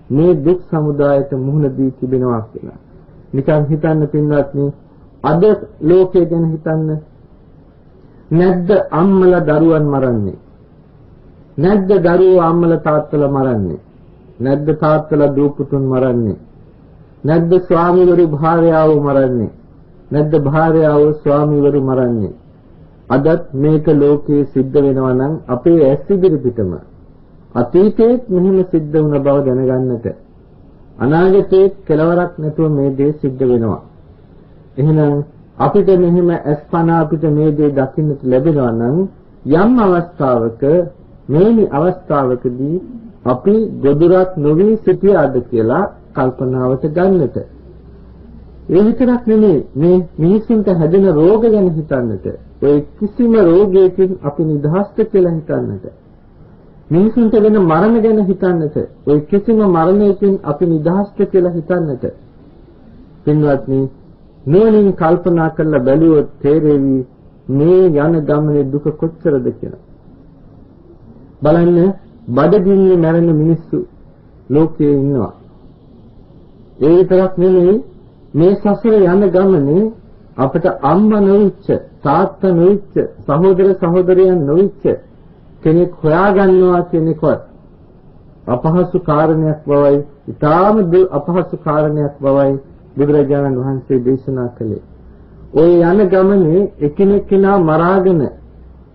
මේ දුක් සමුදායට මුහුණ දී තිබෙනවා කියලා. නිකන් හිතන්න පින්වත්නි අද ලෝකයේ ගැන හිතන්න. නැද්ද අම්මලා දරුවන් මරන්නේ? නැද්ද දරුවෝ අම්මලා තාත්තලා මරන්නේ? නැද්ද තාත්තලා දූ පුතුන් මරන්නේ? නැද්ද ස්වාමීවරු භාර්යාව මරන්නේ? නැද්ද භාර්යාව ස්වාමීවරු මරන්නේ? අදත් මේක ලෝකයේ සිද්ධ වෙනවා නම් අපේ ඇස් ඉදිරි පිටම අතීතයේත් මෙහෙම සිද්ධ වුණ බව දැනගන්නට අනාගතයේ කෙලවරක් නැතුව මේ දේ සිද්ධ වෙනවා. එහෙනම් අපිට මෙහෙම අස්පනා අපිට මේ දේ දකින්නට ලැබෙනවා නම් යම් අවස්ථාවක මේනි අවස්ථාවකදී අපි ගොදුරක් නොවි සිටියාද කියලා කල්පනාවට ගන්නට. ඒ විතරක් නෙමෙයි මේ මිනිසුන්ට හැදෙන රෝග ගැන හිතන්නට. ඔය කිසිම රෝගයකින් අපි නිදහස්ද කියලා හිතන්නට. මිනිසුන්ට වෙන මරණ ගැන හිතන්නට. ඔය කිසිම මරණයකින් අපි නිදහස්ද කියලා හිතන්නට. පින්වත්නි නුවණින් කල්පනා කරලා බැලුවොත් තේරෙවි මේ යන ගමනේ දුක කොච්චරද කියලා. බලන්න බඩගින්නේ මැරෙන මිනිස්සු ලෝකයේ ඉන්නවා. ඒ විතරක් නෙමෙයි මේ සසර යන ගමනේ අපිට අම්මා නොවිච්ච, තාත්තා නොවිච්ච, සහෝදර සහෝදරයන් නොවිච්ච කෙනෙක් හොයාගන්නවා කියන එක අපහසු කාරණයක් බවයි, ඊටාම අපහසු කාරණයක් බවයි බුදුරජාණන් වහන්සේ දේශනා කළේ. ඔය යන ගමනේ එකිනෙක කෙනා මරාගෙන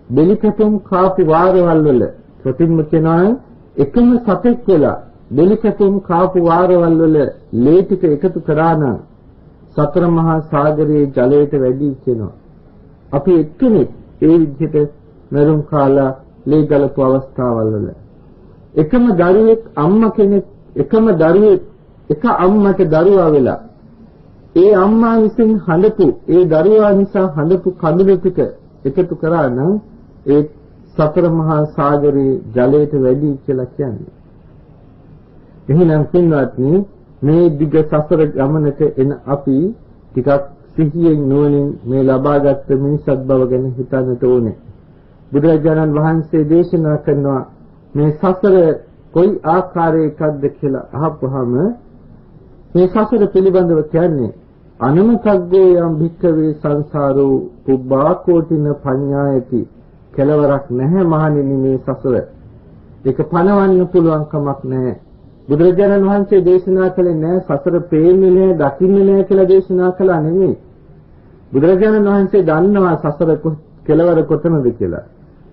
බෙලිකැපුම් කාපු වාරවල් වල ප්‍රතිම්ම කෙනා එකම සතෙක් වෙලා බෙලිකැපුම් කාපු වාරවල් වල ලේ ටික එකතු කරා නම් සතර මහා සාගරයේ ජලයට වැඩි කියනවා. අපි එක්කෙනෙක් ඒ විදිහට මරුන් කාලා ලේ ගලපු අවස්ථාවල් වල එකම දරුවෙක් අම්මා කෙනෙක් එකම දරුවෙක් එක අම්මට දරුවා වෙලා ඒ අම්මා විසින් හඳපු ඒ දරුවා නිසා හඳපු කඳුළු ටික එකතු කරා නම් ඒ සතර මහා සාගරයේ ජලයට වැඩි කියලා කියන්නේ. එහෙනම් පින්වත්නි මේ දිග සසර ගමනට එන අපි ටිකක් සිහියෙන් නුවණින් මේ ලබාගත් මිනිසත් බව ගැන හිතන්නට ඕනේ. බුදුරජාණන් වහන්සේ දේශනා කරනවා මේ සසර කොයි ආකාරයකද කියලා අහපුවාම මේ සසර පිළිබඳව කියන්නේ අනමතග්ගෝ යම් භික්ඛවේ සංසාරෝ උබ්බා කෝටින පඤ්ඤායති කෙලවරක් නැහැ මහණෙනි මේ සසර. ඒක පණවන්න පුළුවන් කමක් නැහැ. බුදුරජාණන් වහන්සේ දේශනා කළේ නෑ සසර පේන්නේ නෑ දකින්නේ නෑ කියලා දේශනා කළා නෙමෙයි. බුදුරජාණන් වහන්සේ දන්නවා සසර කෙලවර කොතනද කියලා.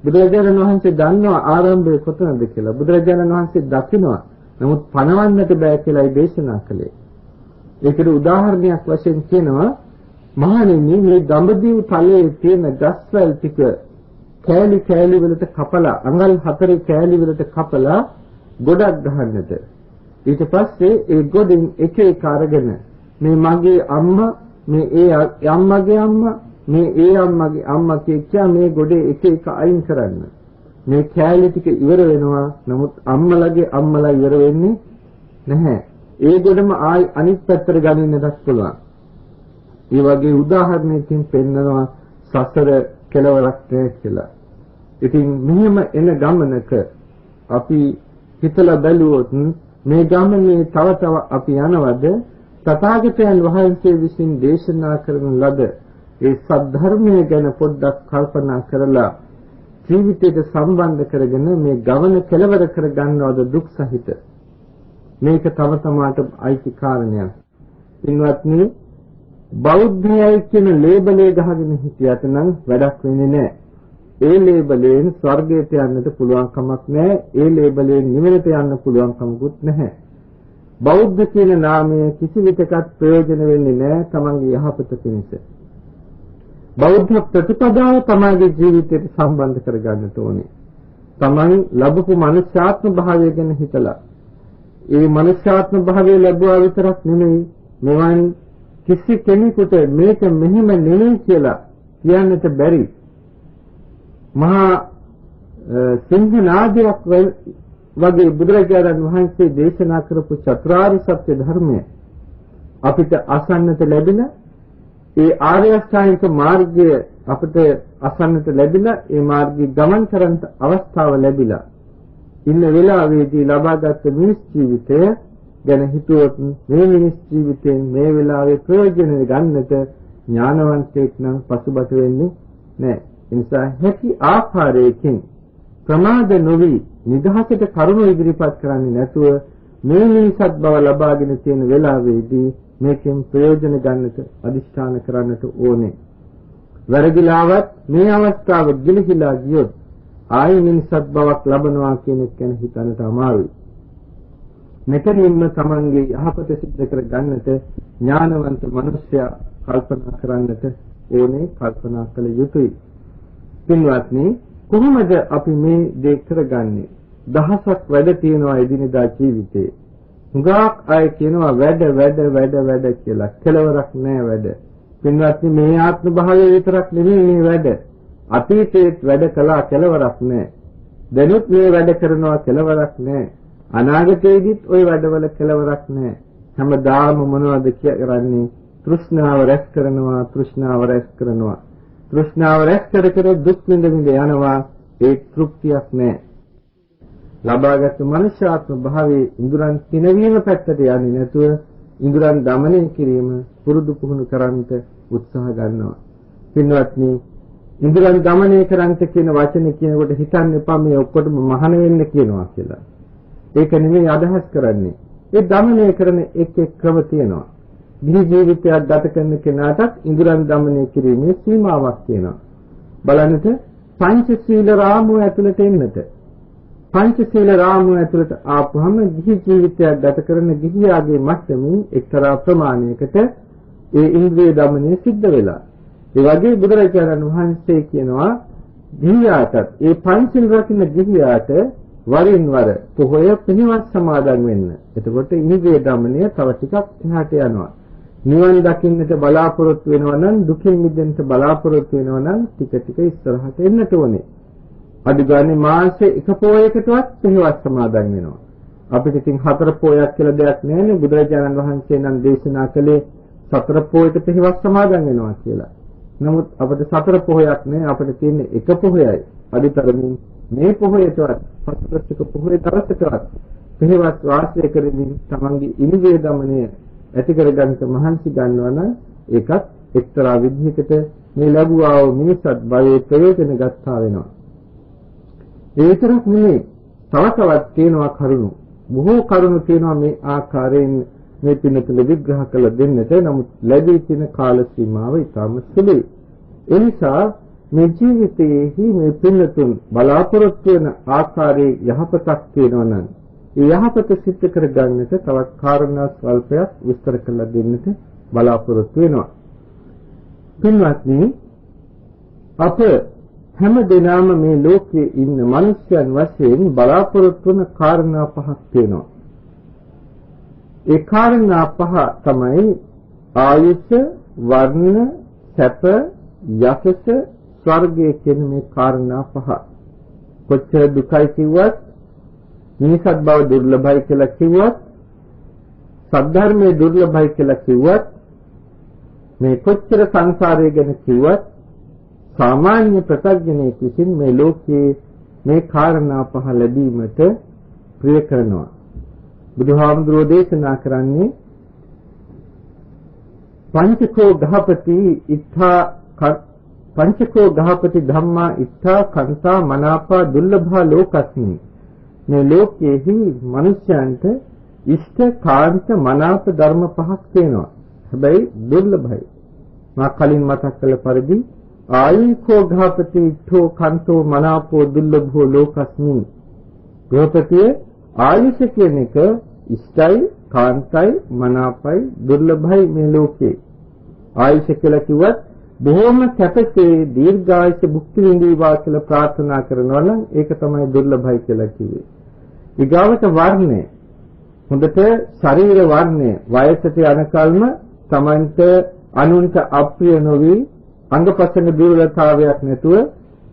බුදුරජාණන් වහන්සේ දන්නවා ආරම්භය කොතනද කියලා. බුදුරජාණන් වහන්සේ දකිනවා. නමුත් පණවන්නට බෑ කියලායි දේශනා කළේ. ඒකට උදාහරණයක් වශයෙන් කියනවා මහණෙනි මේ දඹදිව තලයේ තියෙන ගස්වැල් ටික කෑලි කෑලි වලට කපලා අඟල් 4 කෑලි වලට කපලා ගොඩක් ගහන්නට. ඊට පස්සේ ඒ ගොඩෙන් එක එක අරගෙන මේ මගේ අම්මා මේ ඒ අම්මගේ අම්මා මේ ඒ අම්මගේ අම්මා කියා මේ ගොඩේ එක එක අයින් කරන්න. මේ කෑලි ටික ඉවර වෙනවා. නමුත් අම්මලගේ අම්මලා ඉවර වෙන්නේ නැහැ. ඒ ගොඩම ආයි අනිත් පැත්තට ගනින්නටත් පුළුවන්. ඒ වගේ උදාහරණයකින් පෙන්නනවා සසර කෙලවරක් නැහැ කියලා. ඉතින් මෙහෙම එන ගමනක අපි හිතලා බැලුවොත් මේ ගමනේ තව තව අපි යනවද තථාගතයන් වහන්සේ විසින් දේශනා කරන ලද ඒ සද්ධර්මය ගැන පොඩ්ඩක් කල්පනා කරලා ජීවිතයට සම්බන්ධ කරගෙන මේ ගමන කෙලවර කර ගන්නවද දුක් සහිත මේක තම තමාට අයිති කාරණයක්. ඉන්වත්නි බෞද්ධයයි කියන ලේබලේ ගහගෙන හිටියට නම් වැඩක් වෙන්නේ නැහැ. ඒ ලේබලෙන් ස්වර්ගයට යන්නට පුළුවන් කමක් නැහැ. ඒ ලේබලෙන් නිවනට යන්න පුළුවන් කමකුත් නැහැ. බෞද්ධ කියන නාමය කිසි විටකත් ප්‍රයෝජන වෙන්නේ නැහැ තමන්ගේ යහපත පිණිස. බෞද්ධ ප්‍රතිපදාව තමන්ගේ ජීවිතයට සම්බන්ධ කරගන්නට ඕනේ. තමන් ලැබපු මනුෂ්‍යාත්ම භාවය ගැන හිතලා ඒ මනුෂ්‍යාත්ම භාවය ලැබුවා විතරක් නෙමෙයි මෙවන් කිසි කෙනෙකුට මේක මෙහෙම නෙමෙයි කියලා කියන්නට බැරි මහා සිංහනාදයක් වගේ බුදුරජාණන් වහන්සේ දේශනා කරපු චතුරාර්ය සත්‍ය ධර්මය අපිට අසන්නට ලැබිලා ඒ ආර්ය අෂ්ටාංගික මාර්ගය අපිට අසන්නට ලැබිලා ඒ මාර්ගයේ ගමන් කරන්න අවස්ථාව ලැබිලා ඉන්න වෙලාවේදී ලබාගත් මිනිස් ජීවිතය ගැන හිතුවොත් මේ මිනිස් ජීවිතයෙන් මේ වෙලාවේ ප්‍රයෝජන ගන්නට ඥානවන්තයෙක් නම් පසුබට වෙන්නේ නැහැ. ඒ නිසා හැකි ආකාරයකින් ප්‍රමාද නොවි නිදහසට කරුණ ඉදිරිපත් කරන්නේ නැතුව මේ මිනිසත් බව ලබාගෙන තියෙන වෙලාවේදී මේකෙන් ප්‍රයෝජන ගන්නට අදිෂ්ඨාන කරන්නට ඕනේ. වැරදිලාවත් මේ අවස්ථාව ගිලිහිලා ගියොත් ආයි මිනිසත් බවක් ලබනවා කියන එක ගැන හිතන්නට අමාරුයි. මෙතනින්ම තමන්ගේ යහපත සිද්ධ කර ගන්නට ඥානවන්ත මනුෂ්‍යයා කල්පනා කරන්නට ඕනේ, කල්පනා කළ යුතුයි. පින්වත්නි, කොහොමද අපි මේ දේ කරගන්නේ? දහසක් වැඩ තියෙනවා එදිනෙදා ජීවිතේ. හුඟක් අය කියනවා වැඩ කියලා. කෙලවරක් නෑ වැඩ. පින්වත්නි, මේ ආත්ම භාවය විතරක් නෙමෙයි මේ වැඩ. අතීතයේත් වැඩ කළා කෙලවරක් නෑ. දැනුත් මේ වැඩ කරනවා කෙලවරක් නෑ. අනාගතයේදීත් ওই වැඩවල කෙලවරක් නෑ. හැමදාම මොනවද කරන්නේ? තෘෂ්ණාව රැස් කරනවා. තෘෂ්ණාව රැස් කර දුක් විඳ යනවා. ඒ තෘප්තියක් නෑ. ලබාගත් මනුෂ්‍යාත්ම භාවයේ ඉඳුරන් කිනවීම පැත්තට යන්නේ නැතුව ඉඳුරන් দমনය කිරීම පුරුදු පුහුණු කරන්ට උත්සාහ ගන්නවා. පින්වත්නි, ඉන්ද්‍රයන් দমনය කරන්ට කියන වචනේ කියනකොට හිතන්න එපා මේ ඔක්කොටම මහාන වෙන්න කියනවා කියලා. ඒක නෙමෙයි අදහස් කරන්නේ. ඒ দমনය කරන එක් ක්‍රම තියෙනවා. ගිහි ජීවිතයක් ගත කරන කෙනාටත් ඉන්ද්‍රයන් দমনය කිරීමේ සීමාවක් තියෙනවා. බලන්නට පංචශීල රාමුව ඇතුළට එන්නට. පංචශීල රාමුව ඇතුළට ආපුවම ගිහි ජීවිතයක් ගත කරන ගිහියාගේ මට්ටමින් එක්තරා ප්‍රමාණයකට ඒ ඉන්ද්‍රිය দমনය සිද්ධ වෙලා. ඒ වගේ බුදුරජාණන් වහන්සේ කියනවා ගිහියාටත් ඒ පංචශීල රකින්න ගිහියාට වරින් වර පොහොය පිළිවෙත් සමාදන් වෙන්න. එතකොට ඉන්ද්‍රිය দমনය තව ටිකක් එහාට යනවා. නිවන් දකින්නට බලාපොරොත්තු වෙනවා නම් දුකින් මිදෙන්න බලාපොරොත්තු වෙනවා නම් ටික ටික ඉස්සරහට එන්නට ඕනේ. අඩු ගානේ මාසේ එක පොයකටවත් පිළිවෙත් සමාදන් වෙනවා. අපිට ඉතින් හතර පොයක් කියලා දෙයක් නැහැනේ. බුදුරජාණන් වහන්සේ නම් දේශනා කළේ සතර පොයට පිළිවෙත් සමාදන් වෙනවා කියලා. නමුත් අපිට සතර පොහොයක් නෑ, අපිට තියෙන්නේ එක පොහොයයි. අදිතරමින් මේ පොහොයටවත් පස්වස්තික පොහොය දවසකවත් පිළිවෙත් වාසය කරමින් තමන්ගේ ඉන්ද්‍රිය দমনය ඇති කරගන්න මහන්සි ගන්නවා නම් ඒකත් එක්තරා විදිහකට මේ ලැබුවා වූ මිනිසත් භවයේ ප්‍රයෝජන ගන්නා වෙනවා. ඒ විතරක් නෙමෙයි, තව තවත් තියෙනවා කරුණු. බොහෝ කරුණු තියෙනවා මේ ආකාරයෙන් මේ පින්නතුල විග්‍රහ කළ දෙන්නට. නමුත් ලැබී තියෙන කාල සීමාව ඉතාම සුළුයි. ඒ නිසා මේ ජීවිතයේහි මේ පින්නතුන් බලාපොරොත්තු වෙන ආකාරයේ යහපතක් තියෙනවා නම් ඒ යහපත සිද්ධ කරගන්නට තවත් කාරණා ස්වල්පයක් විස්තර කරලා දෙන්නට බලාපොරොත්තු වෙනවා. පින්වත්නි, අප හැම දිනම මේ ලෝකයේ ඉන්න මිනිස්යන් වශයෙන් බලාපොරොත්තු වන කාරණා පහක් තියෙනවා. ඒ කාරණා පහ තමයි ආයුෂ, වර්ණ, සැප, යසස, ස්වර්ගය කියන මේ කාරණා පහ. කොච්චර දුකයි කිව්වත්, මිනිසත් බව දුර්ලභයි කියලා කිව්වත්, සද්ධර්මයේ දුර්ලභයි කියලා කිව්වත්, මේ කොච්චර සංසාරය ගැන කිව්වත්, සාමාන්‍ය ප්‍රත්‍යඥයෙක් විසින් මේ ලෝකයේ මේ කාරණා පහ ලැබීමට ප්‍රිය කරනවා. බුදුහාමුදුරෝ දේශනා කරන්නේ පංචකෝ ගහපති ධම්මා ඉත්තා කන්තා මනාපා දුර්ලභා ලෝකස්මි. මේ ලෝකයේහි මිනිසයන්ට ඉෂ්ඨ කාන්ත මනාප ධර්ම පහක් තියෙනවා. හැබැයි දුර්ලභයි. මා කලින් මතක් කළ පරිදි ආයුකෝ ගහපති ඉත්තෝ කන්තෝ මනාපෝ දුර්ලභෝ ලෝකස්මි. ගෘහපතිය ආයුෂ කියන එක ඉෂ්ටයි, කාන්තයි, මනාපයි, දුර්ලභයි මේ ලෝකේ. ආයුෂ කියලා කිව්වත් බොහොම කැපසේ දීර්ඝායුෂ භුක්ති විඳීවා කියලා ප්‍රාර්ථනා කරනවා නම් ඒක තමයි දුර්ලභයි කියලා කිව්වේ. ඊගාවට වර්ණය. හොඳට ශරීර වර්ණය වයසට යනකල්ම Tamanට අනුන්ට අප්‍රිය නොවි අංගපසංග දුර්වලතාවයක් නැතුව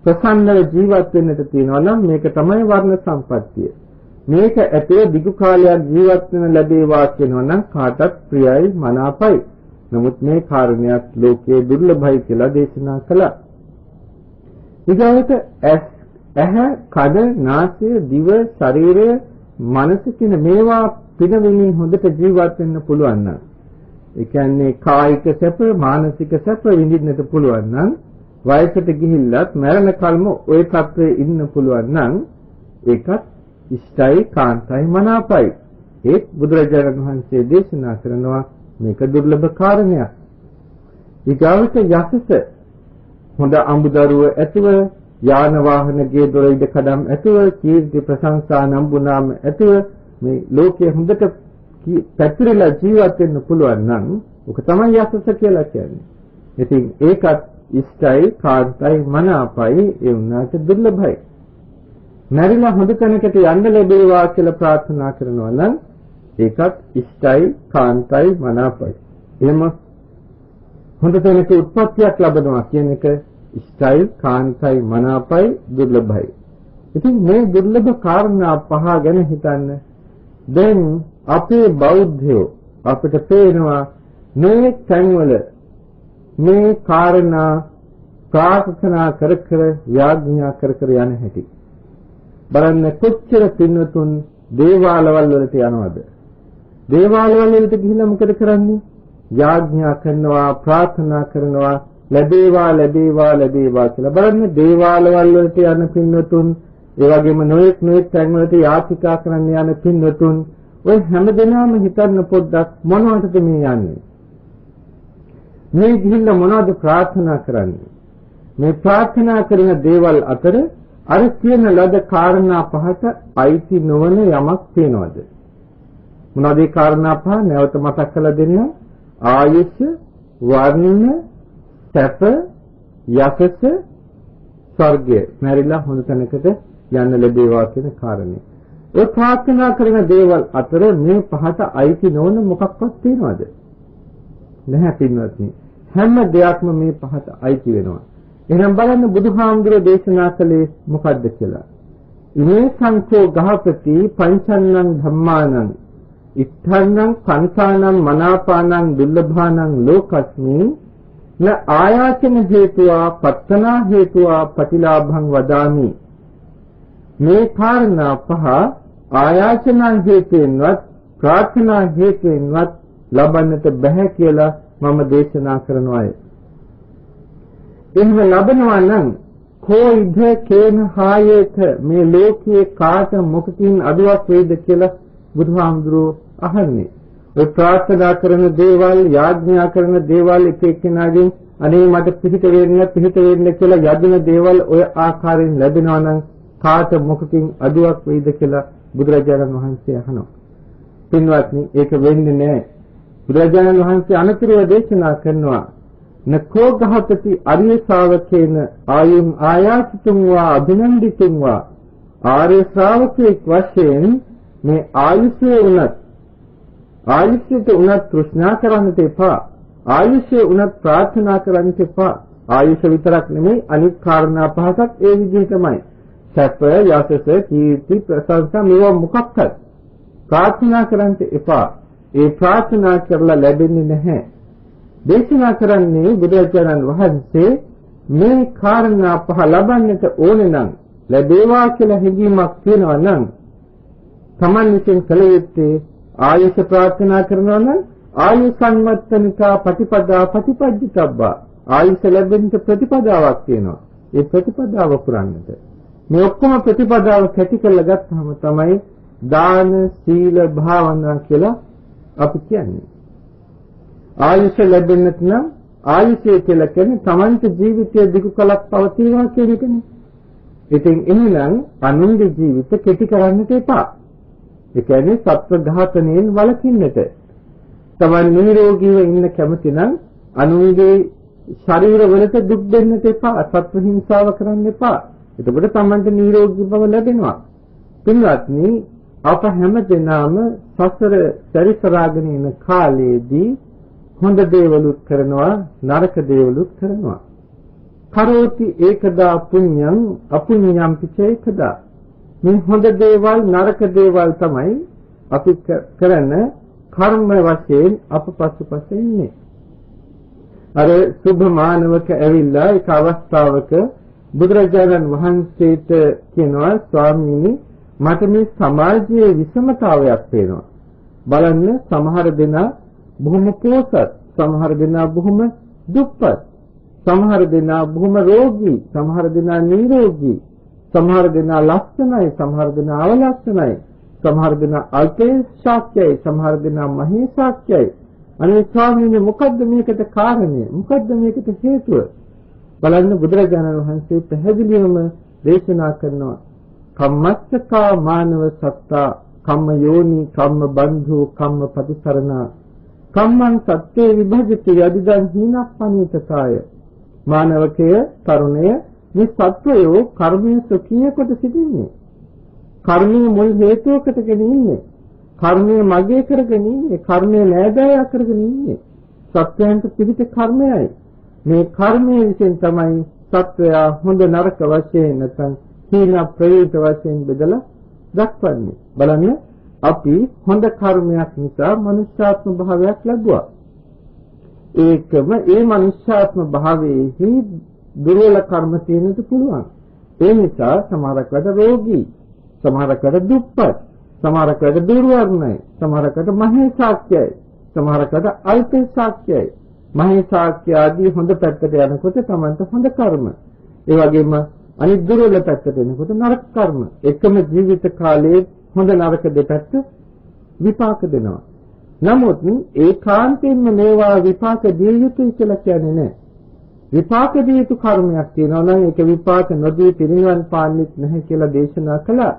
ප්‍රසන්නව ජීවත් වෙන්නට තියෙනවා නම් මේක තමයි වර්ණ සම්පත්තිය. මේක ඇතුළේ දිගු කාලයක් ජීවත් වෙන ලැබේවා කියනවා නම් කාටත් ප්‍රියයි, මනාපයි. නමුත් මේ කාරණයක් ලෝකයේ දුර්ලභයි කියලා දේශනා කළා. ඊගොල්ලට ඇහැ, කන, නාසය, දිව, ශරීරය, මනස කියන මේවා පිනවමින් හොඳට ජීවත් වෙන්න පුළුවන් නම්, ඒ කියන්නේ කායික සැප, මානසික සැප විඳින්නට පුළුවන් නම්, වයසට ගිහිල්ලත් මරණ කල්ම ওই තත්ත්වයේ ඉන්න පුළුවන් නම් ඒකත් ඉෂ්ටයි, කාන්තයි, මනාපයි. ඒත් බුදුරජාණන් වහන්සේ දේශනා කරනවා මේක දුර්ලභ කාරණයක්. ඊගාවට යසස, හොඳ අඹදරුව ඇතුව, යාන වාහන ගේ දොර ඉද කඩම් ඇතුව, කීර්ති ප්‍රශංසා නම්බුනාම ඇතුව මේ ලෝකයේ හොඳට පැතිරලා ජීවත් වෙන්න පුළුවන් නම් ඔක තමයි යසස කියලා කියන්නේ. ඉතින් ඒකත් ඉෂ්ටයි, කාන්තයි, මනාපයි, ඒ වුණාට දුර්ලභයි. මැරිලා හොඳ තැනකට යන්න ලැබේවා කියලා ප්‍රාර්ථනා කරනවා නම් ඒකත් ඉෂ්ටයි, කාන්තයි, මනාපයි. එහෙම හොඳ තැනක උත්පත්තියක් ලැබෙනවා කියන එක ඉෂ්ටයි, කාන්තයි, මනාපයි, දුර්ලභයි. ඉතින් මේ දුර්ලභ කාරණා පහ ගැන හිතන්න. දැන් අපේ බෞද්ධයෝ අපිට පේනවා මේ තැන්වල මේ කාරණා ප්‍රාර්ථනා කර කර යාඥා කර කර යන හැටි. බලන්න කොච්චර පින්නතුන් දේවාලවල වලට යනවද? දේවාලවල වලට ගිහිල්ලා මොකද කරන්නේ? යාඥා කරනවා ප්‍රාර්ථනා කරනවා ලැබේවා ලැබේවා ලැබේවා කියලා. බලන්න දේවාලවල වලට යන පින්වතුන්, ඒ වගේම නොයෙක් තැන් වලට යාචිකා කරන්න යන පින්වතුන්, ඔය හැමදෙනාම හිතන්න පොඩ්ඩක් මොනවටද මේ යන්නේ? මේ ගිහිල්ලා මොනවද ප්‍රාර්ථනා කරන්නේ? මේ ප්‍රාර්ථනා කරන දේවල් අතර අර කියන ලද කාරණා පහට අයිති නොවන යමක් තියෙනවද? මොනවද ඒ කාරණා පහ? නැවත මතක් කරලා දෙන්න. ආයුෂ, වර්ණ, සැප, යසස, ස්වර්ගය. මැරිලා හොඳ තැනකට යන්න ලැබේවා කියන කාරණේ. ඒ ප්‍රාර්ථනා කරන දේවල් අතර මේ පහට අයිති නොවන මොකක්වත් තියෙනවද? නැහැ පින්වත්නි. හැම දෙයක්ම මේ පහට අයිති වෙනවා. එහෙනම් බලන්න බුදුහාමුදුරේ දේශනා කළේ මොකද්ද කියලා. ඉමේ සංකෝ ගහපති පංචන්නං ධම්මානං ඉත්තං පංචානං මනාපානං දුර්ලභානං ලෝකස්මින් න ආයාචන හේතුවා පත්තනා හේතුවා පටිලාභං වදාමි. මේ කාරණා පහ ආයාචන හේතුවෙන්වත් ප්‍රාර්ථනා හේතුවෙන්වත් ලබන්නට බෑ කියලා මම දේශනා කරනවායි. එහෙම ලබනවා නම් කොයිද කේන හායේත මේ ලෝකයේ කාට මොකකින් අදුවක් වේද කියලා බුදුහාමුදුරුවෝ අහන්නේ. ඔය ප්‍රාර්ථනා කරන දේවල්, යාඥා කරන දේවල් එක එක්කෙනාගෙන් අනේ මට පිහිට වෙන්න කියලා යදින දේවල් ඔය ආකාරයෙන් ලැබෙනවා නම් කාට මොකකින් අදුවක් වේද කියලා බුදුරජාණන් වහන්සේ අහනවා. පින්වත්නි, ඒක වෙන්නේ නැහැ. බුදුරජාණන් වහන්සේ අනතුරුව දේශනා කරනවා නකෝ ගහපති අරිය ශ්‍රාවකේන ආයුම් ආයාසිතුම් වා අභිනන්දිතුම් වා ආර්ය ශ්‍රාවකෙක් වශයෙන් මේ ආයුෂයේ උනත් තෘෂ්ණා කරන්නට එපා. ආයුෂයේ උනත් ප්‍රාර්ථනා කරන්නට එපා. ආයුෂ විතරක් නෙමෙයි අනිත් කාරණා පහකට ඒ විදිහටමයි. සැප, යසස, කීර්ති, ප්‍රශංසා මේවා මොකක්වත් ප්‍රාර්ථනා කරන්නට එපා. ඒ ප්‍රාර්ථනා කරලා ලැබෙන්නේ නැහැ. දේශනා කරන්නේ බුදුරජාණන් වහන්සේ මේ කාරණා පහ ලබන්නට ඕනේ නම් ලැබේවා කියලා හැඟීමක් තියෙනවා නම් තමන් විසින් කළ යුත්තේ ආයුෂ ප්‍රාර්ථනා කරනවා නම් ආයු සංවත්තනිකා ප්‍රතිපදා ප්‍රතිපජ්ජිතබ්බා ආයුෂ ලැබෙන්න ප්‍රතිපදාවක් තියෙනවා. ඒ ප්‍රතිපදාව පුරන්නට මේ ඔක්කොම ප්‍රතිපදාව කැටි කරලා ගත්තාම තමයි දාන, සීල, භාවනා කියලා අපි කියන්නේ. ආයුෂ ලැබෙන්නත් නම් ආයුෂය කියලා කියන්නේ තමන්ට ජීවිතය දිගු කලක් පවතිනවා කියන එකනේ. ඉතින් එහෙනම් අනුන්ගේ ජීවිත කෙටි කරන්නට එපා. ඒ කියන්නේ සත්ව ඝාතනයෙන් වළකින්නට. තමන් නිරෝගීව ඉන්න කැමති නම් අනුන්ගේ ශරීරවලට දුක් දෙන්නට එපා. සත්ව හිංසාව කරන්න එපා. එතකොට තමන්ට නිරෝගී බව ලැබෙනවා. පින්වත්නි, අප හැමදෙනාම සසර සැරිසරාගෙන ඉන කාලයේදී හොඳ දේවලුත් කරනවා, නරක දේවලුත් කරනවා. කරෝති ඒකදා පුඤ්ඤං අපුඤ්ඤං පිචේකදා. මේ හොඳ දේවල්, නරක දේවල් තමයි අපි කරන කර්ම වශයෙන් අප පසුපස ඉන්නේ. අර සුභ මානවක ඇවිල්ලා එක අවස්ථාවක බුදුරජාණන් වහන්සේට කියනවා, ස්වාමීනි මට මේ සමාජයේ විෂමතාවයක් පේනවා. බලන්න, සමහර දෙනා බොහොම පොසත්, සමහර දෙනා බොහොම දුප්පත්, සමහර දෙනා බොහොම රෝගී, සමහර දෙනා නිරෝගී, සමහර දෙනා ලක්ෂණයි, සමහර දෙනා අවලක්ෂණයි, සමහර දෙනා අල්පේශාක්‍යයි, සමහර දෙනා මහේශාක්‍යයි. අනේ ස්වාමීනි, මොකද්ද මේකට කාරණය? මොකද්ද මේකට හේතුව? බලන්න, බුදුරජාණන් වහන්සේ පැහැදිලිවම දේශනා කරනවා, කම්මස්සකා මානව සත්තා කම්ම යෝනි කම්ම බන්ධු කම්ම ප්‍රතිසරණ කම්මං සත්‍යේ විභජිතය යදිදං හීනප්පනීතකාය. මානවකය, තරුණය, මේ සත්වයෝ කර්මයේ සුඛිය කොට සිටින්නේ. කර්මයේ මුල් හේතුවකටගෙන ඉන්නේ. කර්මයේ මගේ කරගෙන ඉන්නේ. කර්මයේ නෑදෑය කරගෙන ඉන්නේ. සත්‍යයන්ට පිළිපිට කර්මයයි. මේ කර්මයේ විසින් තමයි සත්වයා හොඳ නරක වශයෙන් නැත්නම් හීන ප්‍රේත වශයෙන් බෙදලා දක්වන්නේ. බලන්න, අපි හොඳ කර්මයක් නිසා මනුෂ්‍යාත්ම භාවයක් ලැබුවා. ඒකම ඒ මනුෂ්‍යාත්ම භාවයේහි දුර්වල කර්ම තියෙනට පුළුවන්. ඒ නිසා සමහරකට රෝගී, සමහරකට දුප්පත්, සමහරකට දුර්වර්ණයි, සමහරකට මහේශාක්‍යයි, සමහරකට අල්ප ශාක්‍යයි. මහේ ශාක්‍ය ආදී හොඳ පැත්තට යනකොට තමන්ට හොඳ කර්ම. ඒ වගේම අනිත් දුර්වල පැත්තට එනකොට නරක කර්ම. එකම ජීවිත කාලයේ හොඳ නරක දෙපැත්ත විපාක දෙනවා. නමුත් ඒකාන්තයෙන්ම මේවා විපාක දිය යුතුයි කියලා කියන්නේ නැහැ. විපාක දිය යුතු කර්මයක් තියෙනවා නම් ඒක විපාක නොදී පිරිනිවන් පාන්නෙත් නැහැ කියලා දේශනා කළා.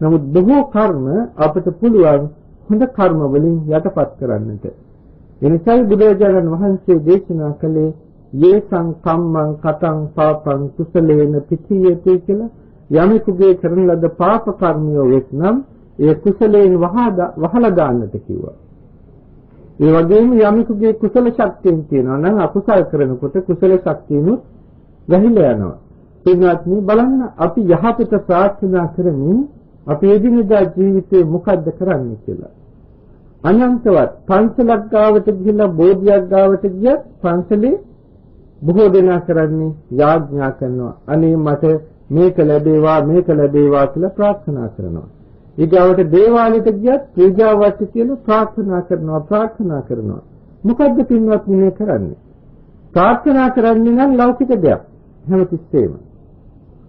නමුත් බොහෝ කර්ම අපට පුළුවන් හොඳ කර්ම වලින් යටපත් කරන්නට. එනිසායි බුදුරජාණන් වහන්සේ දේශනා කළේ යේසං කම්මං කතං පාපං කුසලේන පිතියති කියලා. යමෙකුගේ කරන ලද පාප කර්මිය වෙත්නම් ඒ කුසලයෙන් වහලා දාන්නට කිව්වා. ඒ වගේම යමෙකුගේ කුසල ශක්තියෙන් තියෙනවා නම් අකුසල කරනකොට කුසල ශක්තියනොත් වැහිලා යනවා. පින්වත්නි බලන්න අපි යහපත ප්‍රාර්ථනා කරමින් අපි එදිනෙදා ජීවිතේ මොකද්ද කරන්නේ කියලා. අනන්තවත් පන්සලක් ගාවට ගිහිල්ලා බෝධියක් ගාවට ගියත් පන්සලේ බොහෝ දෙනා කරන්නේ යාඥා කරනවා. අනේ මට මේක ලැබේවා කියලා ප්‍රාර්ථනා කරනවා. ඊගාවට දේවාලයට ගියත් පූජාවට කියලා ප්‍රාර්ථනා කරනවා. මොකද්ද පින්වත්නි මේ කරන්නේ? ප්‍රාර්ථනා කරන්නේ නම් ලෞකික දෙයක් හැමතිස්සෙම.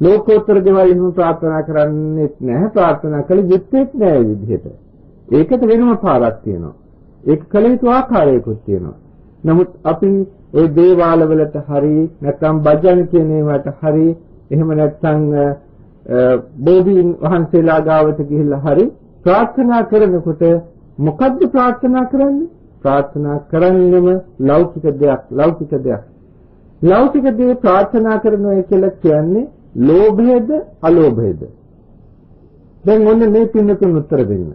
ලෝකෝත්තර දේවල් එහෙම ප්‍රාර්ථනා කරන්නේත් නැහැ. ප්‍රාර්ථනා කළ යුත්තේත් නැහැ විදිහට. ඒකට වෙනම පාරක් තියෙනවා. ඒක කළ යුතු ආකාරයකුත් තියෙනවා. නමුත් අපි ওই දේවාල වලට හරි නැත්නම් භජන කියන ඒවාට හරි එහෙම නැත්නම් බෝධීන් වහන්සේලා ගාවට ගිහිල්ලා හරි ප්‍රාර්ථනා කරනකොට මොකද්ද ප්‍රාර්ථනා කරන්නේ? ප්‍රාර්ථනා කරන්නේම ලෞකික දෙයක්. ලෞකික දේ ප්‍රාර්ථනා කරනවා කියලා කියන්නේ ලෝභයද අලෝභයද? දැන් ඔන්න මේ පින්නතුන් උත්තර දෙන්න.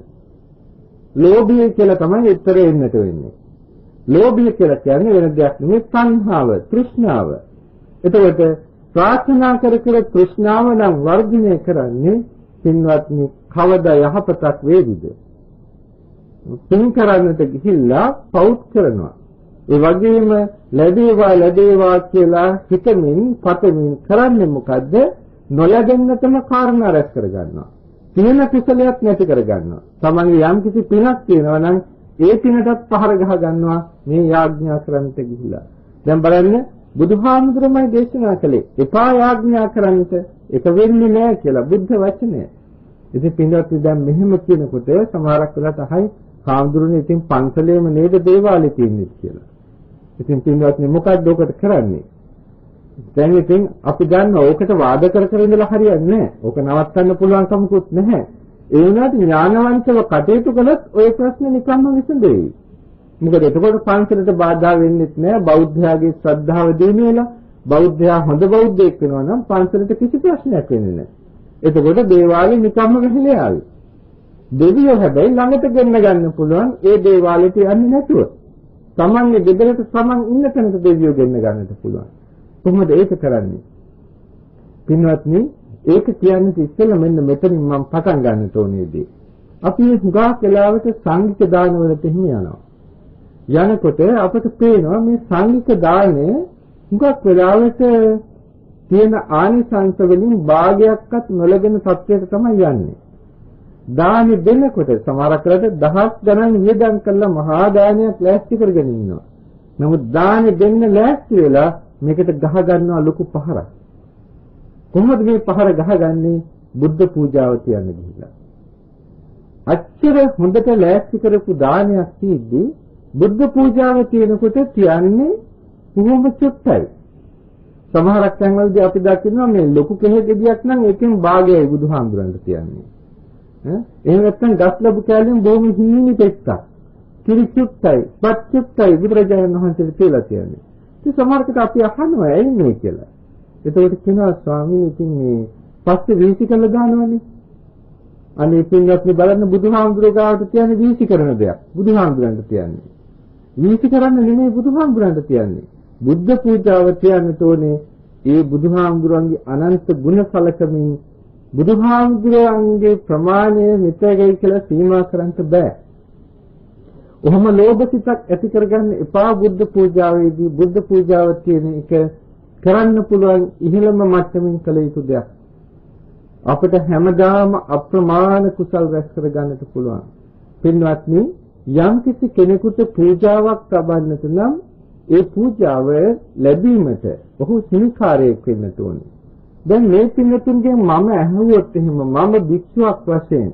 ලෝභය කියලා තමයි උත්තර එන්නට වෙන්නේ. ලෝභය කියලා කියන්නේ වෙන දෙයක් නෙමෙයි සංහාව, තෘෂ්ණාව. එතකොට ප්‍රාර්ථනා කර තෘෂ්ණාව නම් වර්ධනය කරන්නේ පින්වත්නි කවදා යහපතක් වේවිද? පින් කරන්නට ගිහිල්ලා පෞත් කරනවා. ඒ වගේම ලැබේවා කියලා හිතමින් පතමින් කරන්නේ මොකද්ද? නොලැබෙන්නටම කාරණා රැස් කරගන්නවා. තියෙන කුසලයක් නැති කරගන්නවා. තමන්ගේ යම් කිසි පිනක් තියෙනවා නම් ඒ පිනටත් පහර ගහ ගන්නවා මේ යාඥා කරන්නට ගිහිල්ලා. දැන් බලන්න බුදුහාමුදුරමයි දේශනා කළේ එපා යාඥා කරන්නට ඒක වෙන්නේ නැහැ කියලා බුද්ධ වචනය. ඉතින් පින්වත් දැන් මෙහෙම කියනකොට සමහරක් වෙලාවට අහයි හාමුදුරනේ ඉතින් පන්සලේම නේද දේවාලේ තියෙන්නේ කියලා. ඉතින් පින්වත්නි මොකක්ද ඔකට කරන්නේ? දැන් ඉතින් අපි දන්නවා ඕකට වාද කර ඉඳලා හරියන්නේ නැහැ. ඕක නවත්තන්න පුළුවන් කමකුත් නැහැ. ඒ වුණාට ඥානවන්තව කටයුතු කළොත් ওই ප්‍රශ්නේ නිකම්ම විසඳෙයි. මොකද එතකොට පන්සලට බාධා වෙන්නේ නැහැ. බෞද්ධයාගේ ශ්‍රද්ධාව දිනුනේලා බෞද්ධයා හොඳ බෞද්ධයෙක් වෙනවා නම් පන්සලට කිසි ප්‍රශ්නයක් වෙන්නේ නැහැ. එතකොට දේවාලේ නිකම්ම ගහලා ආවේ. දෙවියෝ හැබැයි ළඟට ගෙන්න ගන්න පුළුවන් ඒ දේවාලෙට යන්නේ නැතුව. තමන්ගේ ගෙදරට තමන් ඉන්න තැනට දෙවියෝ ගෙන්න ගන්නට පුළුවන්. කොහොමද ඒක කරන්නේ? පින්වත්නි ඒක කියන්නේ ඉස්සෙල්ලා මෙන්න මෙතනින් මම පටන් ගන්න ඕනේදී. අපි හුඟක් වෙලාවට සංඝික දාන වලට හිම යනවා. යනකොට අපට පේනවා මේ සංඝික දානය හුඟක් වෙලාවට තියෙන ආනිසංස වලින් භාගයක්වත් නොලගෙන සත්‍යයට තමයි යන්නේ. දානි දෙනකොට සමහරක් වෙලාවට දහස් ගණන් වියදම් කරලා මහා දානයක් ලෑස්ති කරගෙන ඉන්නවා. නමුත් දානි දෙන්න ලෑස්ති වෙලා මේකට ගහ ගන්නවා ලොකු පහරක්. කොහොමද මේ පහර ගහගන්නේ? බුද්ධ පූජාව තියන්න ගිහිල්ලා. අච්චර හොඳට ලෑස්ති කරපු දානයක් තියෙද්දි බුද්ධ පූජාව තියෙනකොට තියන්නේ කොහොම චුට්ටයි. සමහරක් තැන්වලදී අපි දකිනවා මේ ලොකු කෙහෙගෙඩියක් නම් ඒකෙන් භාගයයි බුදුහාමුදුරන්ට තියන්නේ. එහෙම නැත්නම් ගස් ලැබු කැලෙන් බොහොම හිණි පෙත්තක්. කිරි චුට්ටයි, පත් චුට්ටයි බුදුරජාණන් වහන්සේට තියලා තියන්නේ. ඉතින් සමහරකට අපි අහනවා ඇයි මේ කියලා. එතකොට කියනවා ස්වාමීන් ඉතින් මේ පස්සේ වීසි කරලා දානවනේ. අනේ පින්වත්නි බලන්න බුදුහාමුදුරුවෝ ගාවට තියන්නේ වීසි කරන දෙයක්. බුදුහාමුදුරන්ට තියන්නේ. වීසි කරන්න නෙමෙයි බුදුහාමුදුරන්ට තියන්නේ. බුද්ධ පූජාව තියන්න තෝනේ ඒ බුදුහාමුදුරන්ගේ අනන්ත ගුණ සලකමින් බුදුහාමුදුරන්ගේ ප්‍රමාණය මෙතෙකයි කියලා සීමා කරන්න බෑ. ඔහොම ලෝභ සිතක් ඇති කරගන්න එපා. බුද්ධ පූජාවේදී බුද්ධ පූජාව තියෙන එක කරන්න පුළුවන් ඉහළම මට්ටමින් කළ යුතු දෙයක්. අපිට හැමදාම අප්‍රමාණ කුසල් රැස් කර ගන්නට පුළුවන්. පින්වත්නි යම් කිසි කෙනෙකුට පූජාවක් ලබන්නට නම් ඒ පූජාව ලැබීමට ඔහු හිමිකාරයෙක් වෙන්න ඕනේ. දැන් මේ පින්නතුන්ගේ මම ඇහුවොත් එහෙම මම භික්ෂුවක් වශයෙන්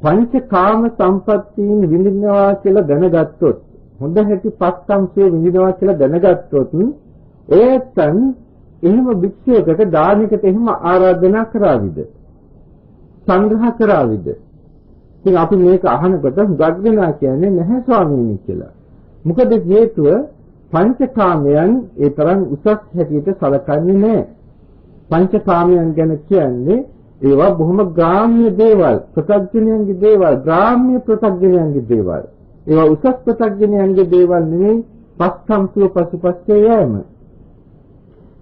පංචකාම සම්පත්තීන් විඳිනවා කියලා දැනගත්තොත් හොඳ හැටි පස්කම්සේ විඳිනවා කියලා දැනගත්තොත් ඒතන් එහෙම භික්ෂුවකට දානයකට එහෙම ආරාධනා කරාවිද? සංග්‍රහ කරාවිද? ඉතින් අපි මේක අහනකොට ගග්ගනා කියන්නේ නැහැ ස්වාමීනි කියලා. මොකද හේතුව පංචකාමයන් ඒ තරම් උසස් හැටියට සැලකන්නේ නැහැ. පංචකාමයන් ගැන කියන්නේ ඒවා බොහොම ග්‍රාම්‍ය දේවල්, ප්‍රත්‍යඥයන්ගේ දේවල්, ග්‍රාම්‍ය ප්‍රත්‍යඥයන්ගේ දේවල්. ඒවා උසස් ප්‍රත්‍යඥයන්ගේ දේවල් නෙවෙයි පස්කම්සුව පසුපස්සේ යෑම.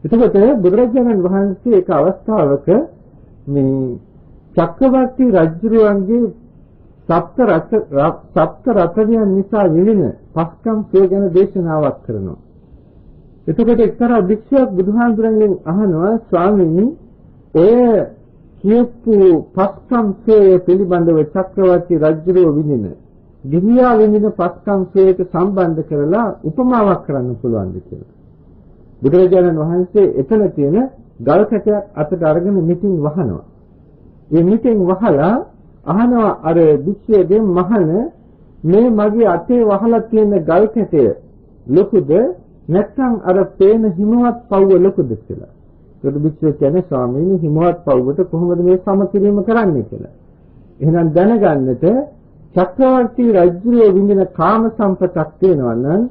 එතකොට බුදුරජාණන් වහන්සේ එක අවස්ථාවක මේ චක්‍රවර්ති රජුරුවන්ගේ සප්ත රතනයන් නිසා විඳින පස්කම්සුව ගැන දේශනාවක් කරනවා. එතකොට එක්තරා භික්ෂුවක් බුදුහාමුදුරන්ගෙන් අහනවා ස්වාමීනි ඔය කියපු පස්කම්සේ පිළිබඳව චක්‍රවර්ති රජුරෝ විඳින ගිහියා විඳින පස්කම්සේට සම්බන්ධ කරලා උපමාවක් කරන්න පුළුවන්ද කියලා. බුදුරජාණන් වහන්සේ එතන තියෙන ගල් කැටයක් අතට අරගෙන මිටින් වහනවා. මේ මිටින් වහලා අහනවා අර භික්ෂුවගෙන් මහණ මේ මගේ අතේ වහලා තියෙන ගල් කැටය ලොකුද නැත්නම් අර පේන හිමවත් පවුව ලොකුද කියලා. ඒකට භික්ෂුව කියන්නේ ස්වාමීනි හිමවත් පවුවට කොහොමද මේ සම කිරීම කරන්නේ කියලා. එහෙනම් දැනගන්නට චක්‍රවර්ති රජුගේ විඳින කාම සම්පතක් තියෙනවා නම්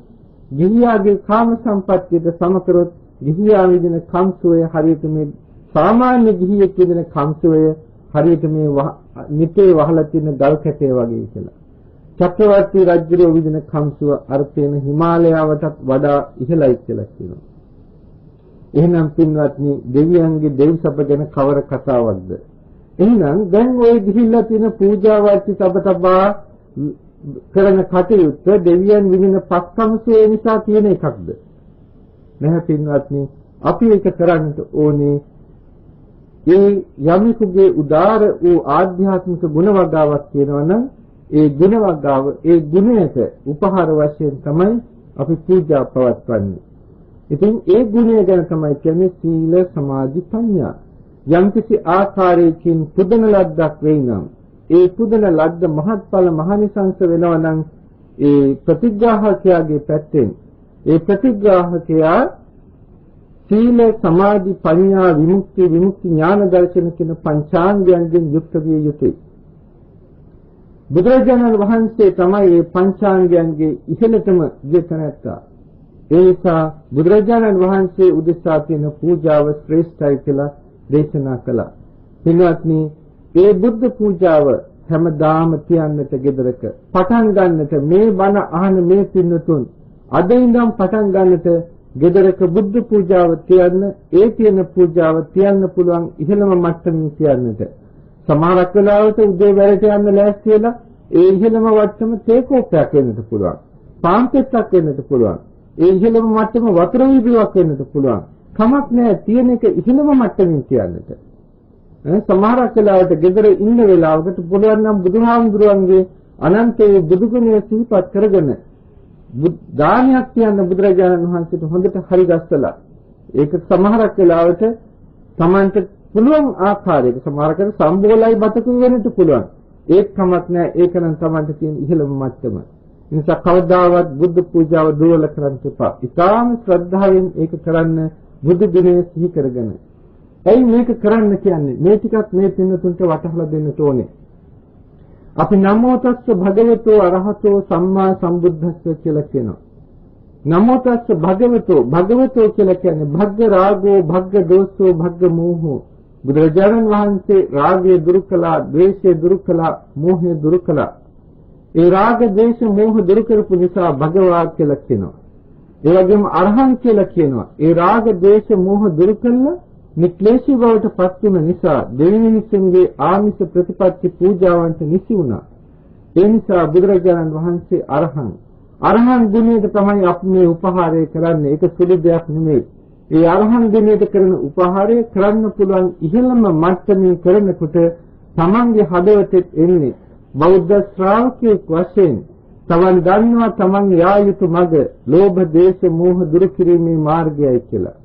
ගිහියාගේ කාම සම්පත්තියට සම කරොත් ගිහියා විඳින කම්සෝය හරියට මේ සාමාන්‍ය ගිහියෙක් විඳින කම්සෝය හරියට මේ නිතේ වහලා තියෙන ගල් කැටේ වගේ කියලා. චක්‍රවර්ති රජුගේ විඳින කම්සුව අර තේන හිමාලයාවටත් වඩා ඉහළයි කියලා කියනවා. එහෙනම් පින්වත්නි දෙවියන්ගේ දෙව්සප ගැන කවර කතාවක්ද? එහෙනම් දැන් ওই ගිහිල්ලා තියෙන පූජාවර්ති සබතබා කරන කටයුත්ත දෙවියන් විඳින පස්කම්සේ නිසා තියෙන එකක්ද? නැහැ පින්වත්නි අපි ඒක කරන්නට ඕනේ ඒ යමිකුගේ උදාර වූ ආධ්‍යාත්මික ගුණ වගාවක් තියෙනවා නම් ඒ ගුණ වගාව ඒ ගුණයට උපහාර වශයෙන් තමයි අපි පූජා පවත්වන්නේ. ඉතින් ඒ ගුණය ගැන තමයි කියන්නේ සීල සමාධි ප්‍රඥා. යම්කිසි ආකාරයකින් පුදන ලද්දක් වෙයි නම් ඒ පුදන ලද්ද මහත්ඵල මහනිසංස වෙනවා නම් ඒ ප්‍රතිග්‍රාහකයාගේ පැත්තෙන් ඒ ප්‍රතිග්‍රාහකයා සීල සමාධි ප්‍රඥා විමුක්ති ඥාන දර්ශන කියන පංචාංගයන්ගෙන් යුක්ත විය යුතුයි. බුදුරජාණන් වහන්සේ තමයි මේ පංචාංගයන්ගේ ඉහළටම යෙතනත්තා. ඒ නිසා බුදුරජාණන් වහන්සේ උදෙසා තියෙන පූජාව ශ්‍රේෂ්ඨයි කියලා දේශනා කළා. පින්වත්නි, ඒ බුද්ධ පූජාව හැමදාම තියන්නට ගෙදරක පටන් ගන්නට මේ බණ අහන මේ පින්නතුන් අද ඉඳන් පටන් ගන්නට ගෙදරක බුද්ධ පූජාව තියන්න, ඒ තියෙන පූජාව තියන්න පුළුවන් ඉහළම මට්ටමින් තියන්නට. සමහරක් වෙලාවට උදේ වැඩට යන්න ලෑස්ති වෙලා ඒ ඉහළම මට්ටම තේකෝපයක් වෙන්නත් පුළුවන්. පාන්පෙත්තක් වෙන්නත් පුළුවන්. ඒ ඉහළම මට්ටම වතුර වීදුවක් වෙන්නත් පුළුවන්. කමක් නැහැ තියෙන එක ඉහළම මට්ටමින් තියන්නට. සමහරක් වෙලාවට ගෙදර ඉන්න වෙලාවකට පුළුවන් නම් බුදුහාමුදුරුවන්ගේ අනන්ත බුදුගුණය සිහිපත් කරගෙන දානයක් කියන්න බුදුරජාණන් වහන්සේට හොඳට හරි ගස්සලා ඒක සමහරක් වෙලාවට Tamanට පුළුවන් ආකාරයක සමහරකට සම්බෝලයි බතකුයි වෙන්නත් පුළුවන්. ඒක කමක් නැහැ. ඒක නම් Tamanට තියෙන ඉහළම මට්ටම. ඒ නිසා කවදාවත් බුද්ධ පූජාව දුර්වල කරන්න එපා. ඊටාම ශ්‍රද්ධාවෙන් ඒක කරන්න බුදු ගුණය සිහි කරගෙන. ඇයි මේක කරන්න කියන්නේ? මේ ටිකක් මේ පින්නතුන්ට වටහලා දෙන්න ඕනේ. අපි නමෝ තස්ස භගවතෝ අරහතෝ සම්මා සම්බුද්දස්ස කියලා කියනවා. නමෝ තස්ස භගවතෝ කියලා කියන්නේ භග්ග රාගෝ භග්ග දෝෂෝ භග්ග මෝහෝ. බුදුරජාණන් වහන්සේ රාගය දුරු කළා, ද්වේෂය දුරු කළා, මෝහය දුරු කළා. ඒ රාග ද්වේෂ මෝහ දුරු කරපු නිසා භගවා කියලා කියනවා. ඒ වගේම අරහං කියලා කියනවා. ඒ රාග ද්වේෂ මෝහ දුරු කළා නික්ලේශී බවට පත් වුණ නිසා දෙවි මිනිසුන්ගේ ආමිෂ ප්‍රතිපත්ති පූජාවන්ට නිසි වුණා. ඒ නිසා බුදුරජාණන් වහන්සේ අරහං ගුණයට තමයි අපි මේ උපහාරය කරන්නේ. ඒක සුළු දෙයක් නෙමෙයි. ඒ අරහං ගුණයට කරන උපහාරය කරන්න පුළුවන් ඉහළම මට්ටමින් කරනකොට තමන්ගේ හදවතෙත් එන්නේ බෞද්ධ ශ්‍රාවකයෙක් වශයෙන් තමන් දන්නවා තමන් යා යුතු මඟ ලෝභ දේශ මෝහ දුරු කිරීමේ මාර්ගයයි කියලා.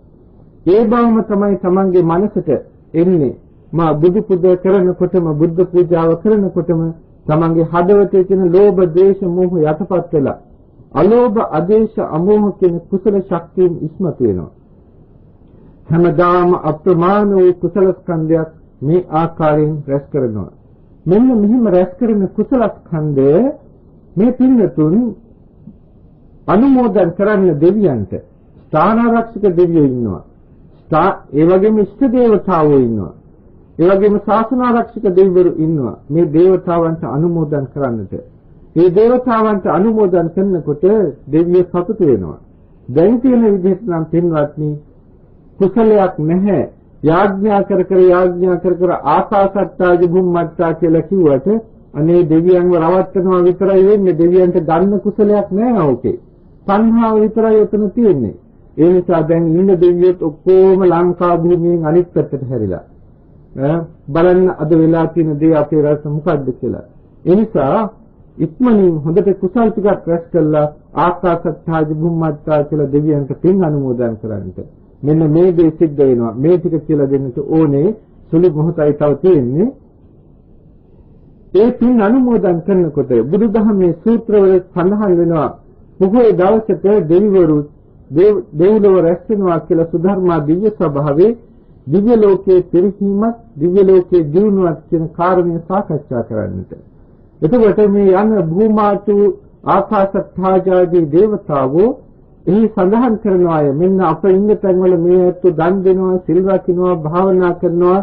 ඒ බවම තමයි තමන්ගේ මනසට එන්නේ. මා බුදු පුද කරනකොටම බුද්ධ පූජාව කරනකොටම තමන්ගේ හදවතේ තියෙන ලෝභ දේශ මෝහ යටපත් වෙලා අලෝභ අදේශ අමෝහ කියන කුසල ශක්තියින් ඉස්මතු වෙනවා. හැමදාම අප්‍රමාණ වූ කුසල ස්කන්ධයක් මේ ආකාරයෙන් රැස් කරනවා. මෙන්න මෙහිම රැස් කරන කුසල ස්කන්ධය මේ පින්නතුන් අනුමෝදන් කරන්න දෙවියන්ට ස්ථානාරක්ෂක දෙවියෝ ඉන්නවා. ඒ වගේම ඉෂ්ට දේවතාවෝ ඉන්නවා. ඒ වගේම ශාසනාරක්ෂක දෙවිවරු ඉන්නවා. මේ දේවතාවන්ට අනුමෝදන් කරන්නට. මේ දේවතාවන්ට අනුමෝදන් කරනකොට දෙවියෝ සතුට වෙනවා. දැන් තියෙන විදිහට නම් පින්වත්නි කුසලයක් නැහැ. යාඥා කර ආකාසට්ටාජ බුම්මට්ටා කියලා කිව්වට අනේ දෙවියන්ව රවට්ටනවා විතරයි වෙන්නේ. දෙවියන්ට ගන්න කුසලයක් නැහැ ඕකේ. සංහාව විතරයි උතන තියෙන්නේ. ඒ නිසා දැන් ඉන්න දෙවියොත් ඔක්කොම ලංකා භූමියෙන් අනිත් පැත්තට හැරිලා. බලන්න අද වෙලා තියෙන දේ අපේ රස මොකද්ද කියලා. ඒ නිසා ඉක්මනින් හොඳට කුසල් ටිකක් රැස් කළා ආකාසත්තාජ බුම්මත්තා කියලා දෙවියන්ට පින් අනුමෝදන් කරන්නට. මෙන්න මේ දේ සිද්ධ වෙනවා. මේ ටික කියලා දෙන්නට ඕනේ. සුළු මොහොතයි තව තියෙන්නේ. ඒ පින් අනුමෝදන් කරනකොට බුදුදහමේ සූත්‍රවල සඳහන් වෙනවා පොහොය දවසට දෙවිවරු දෙව්ලොව රැස් වෙනවා කියලා සුධර්මා දිව්‍ය ස්වභාවයේ දිව්‍ය ලෝකයේ පිරිහීමත් දිව්‍ය ලෝකයේ දියුණුවක් කියන කාරණය සාකච්ඡා කරන්නට. එතකොට මේ යන භූමාතු ආකාශත්ථාජාදී දේවතාවෝ එහි සඳහන් කරනවා මෙන්න අප ඉන්න තැන්වල මේ ඇත්තු දන් දෙනවා සිල් රකින්නවා භාවනා කරනවා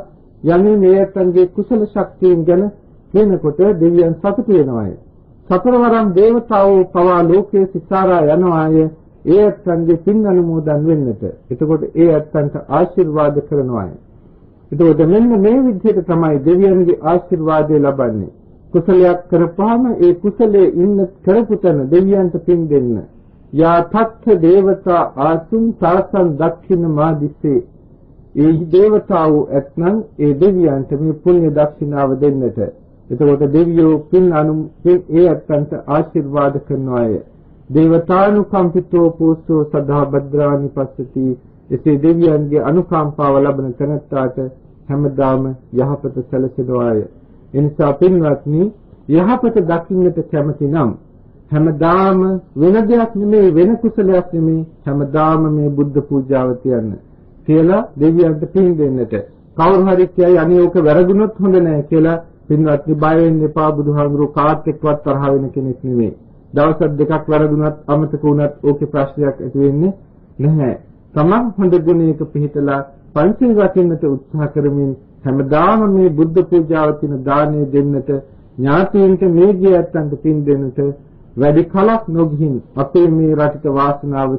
යන්නේ මේ ඇත්තන්ගේ කුසල ශක්තියෙන් ගැන කියනකොට දෙවියන් සතුටු වෙනවා. සතරවරම් දේවතාවෝ පවා ලෝකයේ සිතාරා යනවාය ඒ ඇත්තන්ගේ පින් අනුමෝදන් වෙන්නට. එතකොට ඒ ඇත්තන්ට ආශිර්වාද කරනවා. එතකොට මෙන්න මේ විදිහට තමයි දෙවියන්ගේ ආශිර්වාදය ලබන්නේ. කුසලයක් කරපුවාම ඒ කුසලයේ ඉන්න කරපු තැන දෙවියන්ට පින් දෙන්න. යා තත්ථ දේවතා ආසුන් සාසන් දක්ෂින මාදිස්සේ. ඒ දේවතාවෝ ඇත්නම් ඒ දෙවියන්ට මේ පුණ්‍ය දක්ෂිනාව දෙන්නට. එතකොට දෙවියෝ පින් ඒ ඇත්තන්ට ආශිර්වාද කරනවාය. දේවතානුකම්පිතෝ පෝසෝ සදා භද්‍රානි පස්සති. එසේ දෙවියන්ගේ අනුකම්පාව ලබන තැනට හැමදාම යහපත සැලසෙනවාය. එනිසා පින්වත්නි යහපත දකින්නට කැමති නම් හැමදාම වෙන දෙයක් නෙමෙයි වෙන කුසලයක් නෙමෙයි හැමදාම මේ බුද්ධ පූජාව තියන්න කියලා දෙවියන්ට පින් දෙන්නට. කවුරු හරි කියයි අනේ ඕක වැරදුනොත් හොඳ නැහැ කියලා පින්වත්නි බය වෙන්න එපා. බුදුහාමුදුරුවෝ කාත් එක්කවත් තරහ වෙන කෙනෙක් නෙමෙයි. දවස් දෙකක් වැරදුනත් අමතක වුණත් ඕකේ ප්‍රශ්නයක් ඇති වෙන්නේ නැහැ. තමන් හොඳ ගුණයක පිහිටලා පංචශීල රකින්නට උත්සාහ කරමින් හැමදාම මේ බුද්ධ පූජාව තින දානය දෙන්නට ඥාතීන්ට මේ ගියත්තන්ට පින් දෙන්නට වැඩි කලක් නොගිහින් අපේ මේ රටට වාසනාව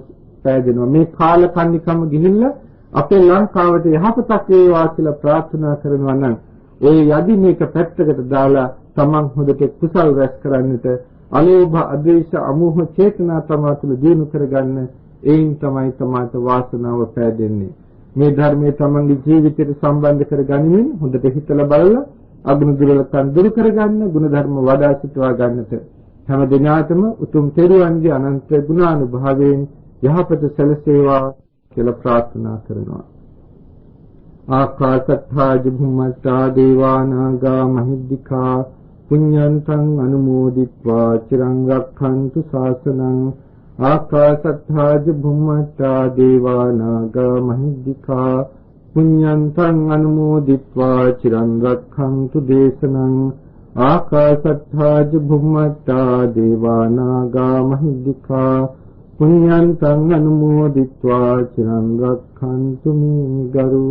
පෑදෙනවා. මේ කාලකන්නිකම ගිහිල්ලා අපේ ලංකාවට යහපතක් වේවා කියලා ප්‍රාර්ථනා කරනවා නම් ඔය යදි මේක පැත්තකට දාලා තමන් හොඳට කුසල් රැස් කරන්නට අලෝභ අද්වේෂ අමෝහ චේතනා තමා තුළ දිනු කරගන්න එයින් තමයි තමාට වාසනාව පෑදෙන්නේ. මේ ධර්මයේ තමන්ගේ ජීවිතයට සම්බන්ධ කරගනිමින් හොඳට හිතලා බලලා අගුණ දුර්වලකම් දුරු කරගන්න ගුණ ධර්ම වඩා සිටවා ගන්නට හැම දිනාටම උතුම් තෙරුවන්ගේ අනන්ත ගුණානුභාවයෙන් යහපත සැලසේවා කියලා ප්‍රාර්ථනා කරනවා. ආකාශත්ථා ජුම්මත්තා දේවානාගා මහිද්దికා පුඤ්ඤන්තං අනුමෝදිත්වා චිරං රක්ඛන්තු ශාසනං. ආකාශත්ථා ජුම්මත්තා දේවානාගා මහිද්దికා පුඤ්ඤන්තං අනුමෝදිත්වා චිරං රක්ඛන්තු දේශනං. ආකාශත්ථා ජුම්මත්තා දේවානාගා මහිද්దికා පුඤ්ඤන්තං අනුමෝදිත්වා චිරං රක්ඛන්තු මේ ගරු.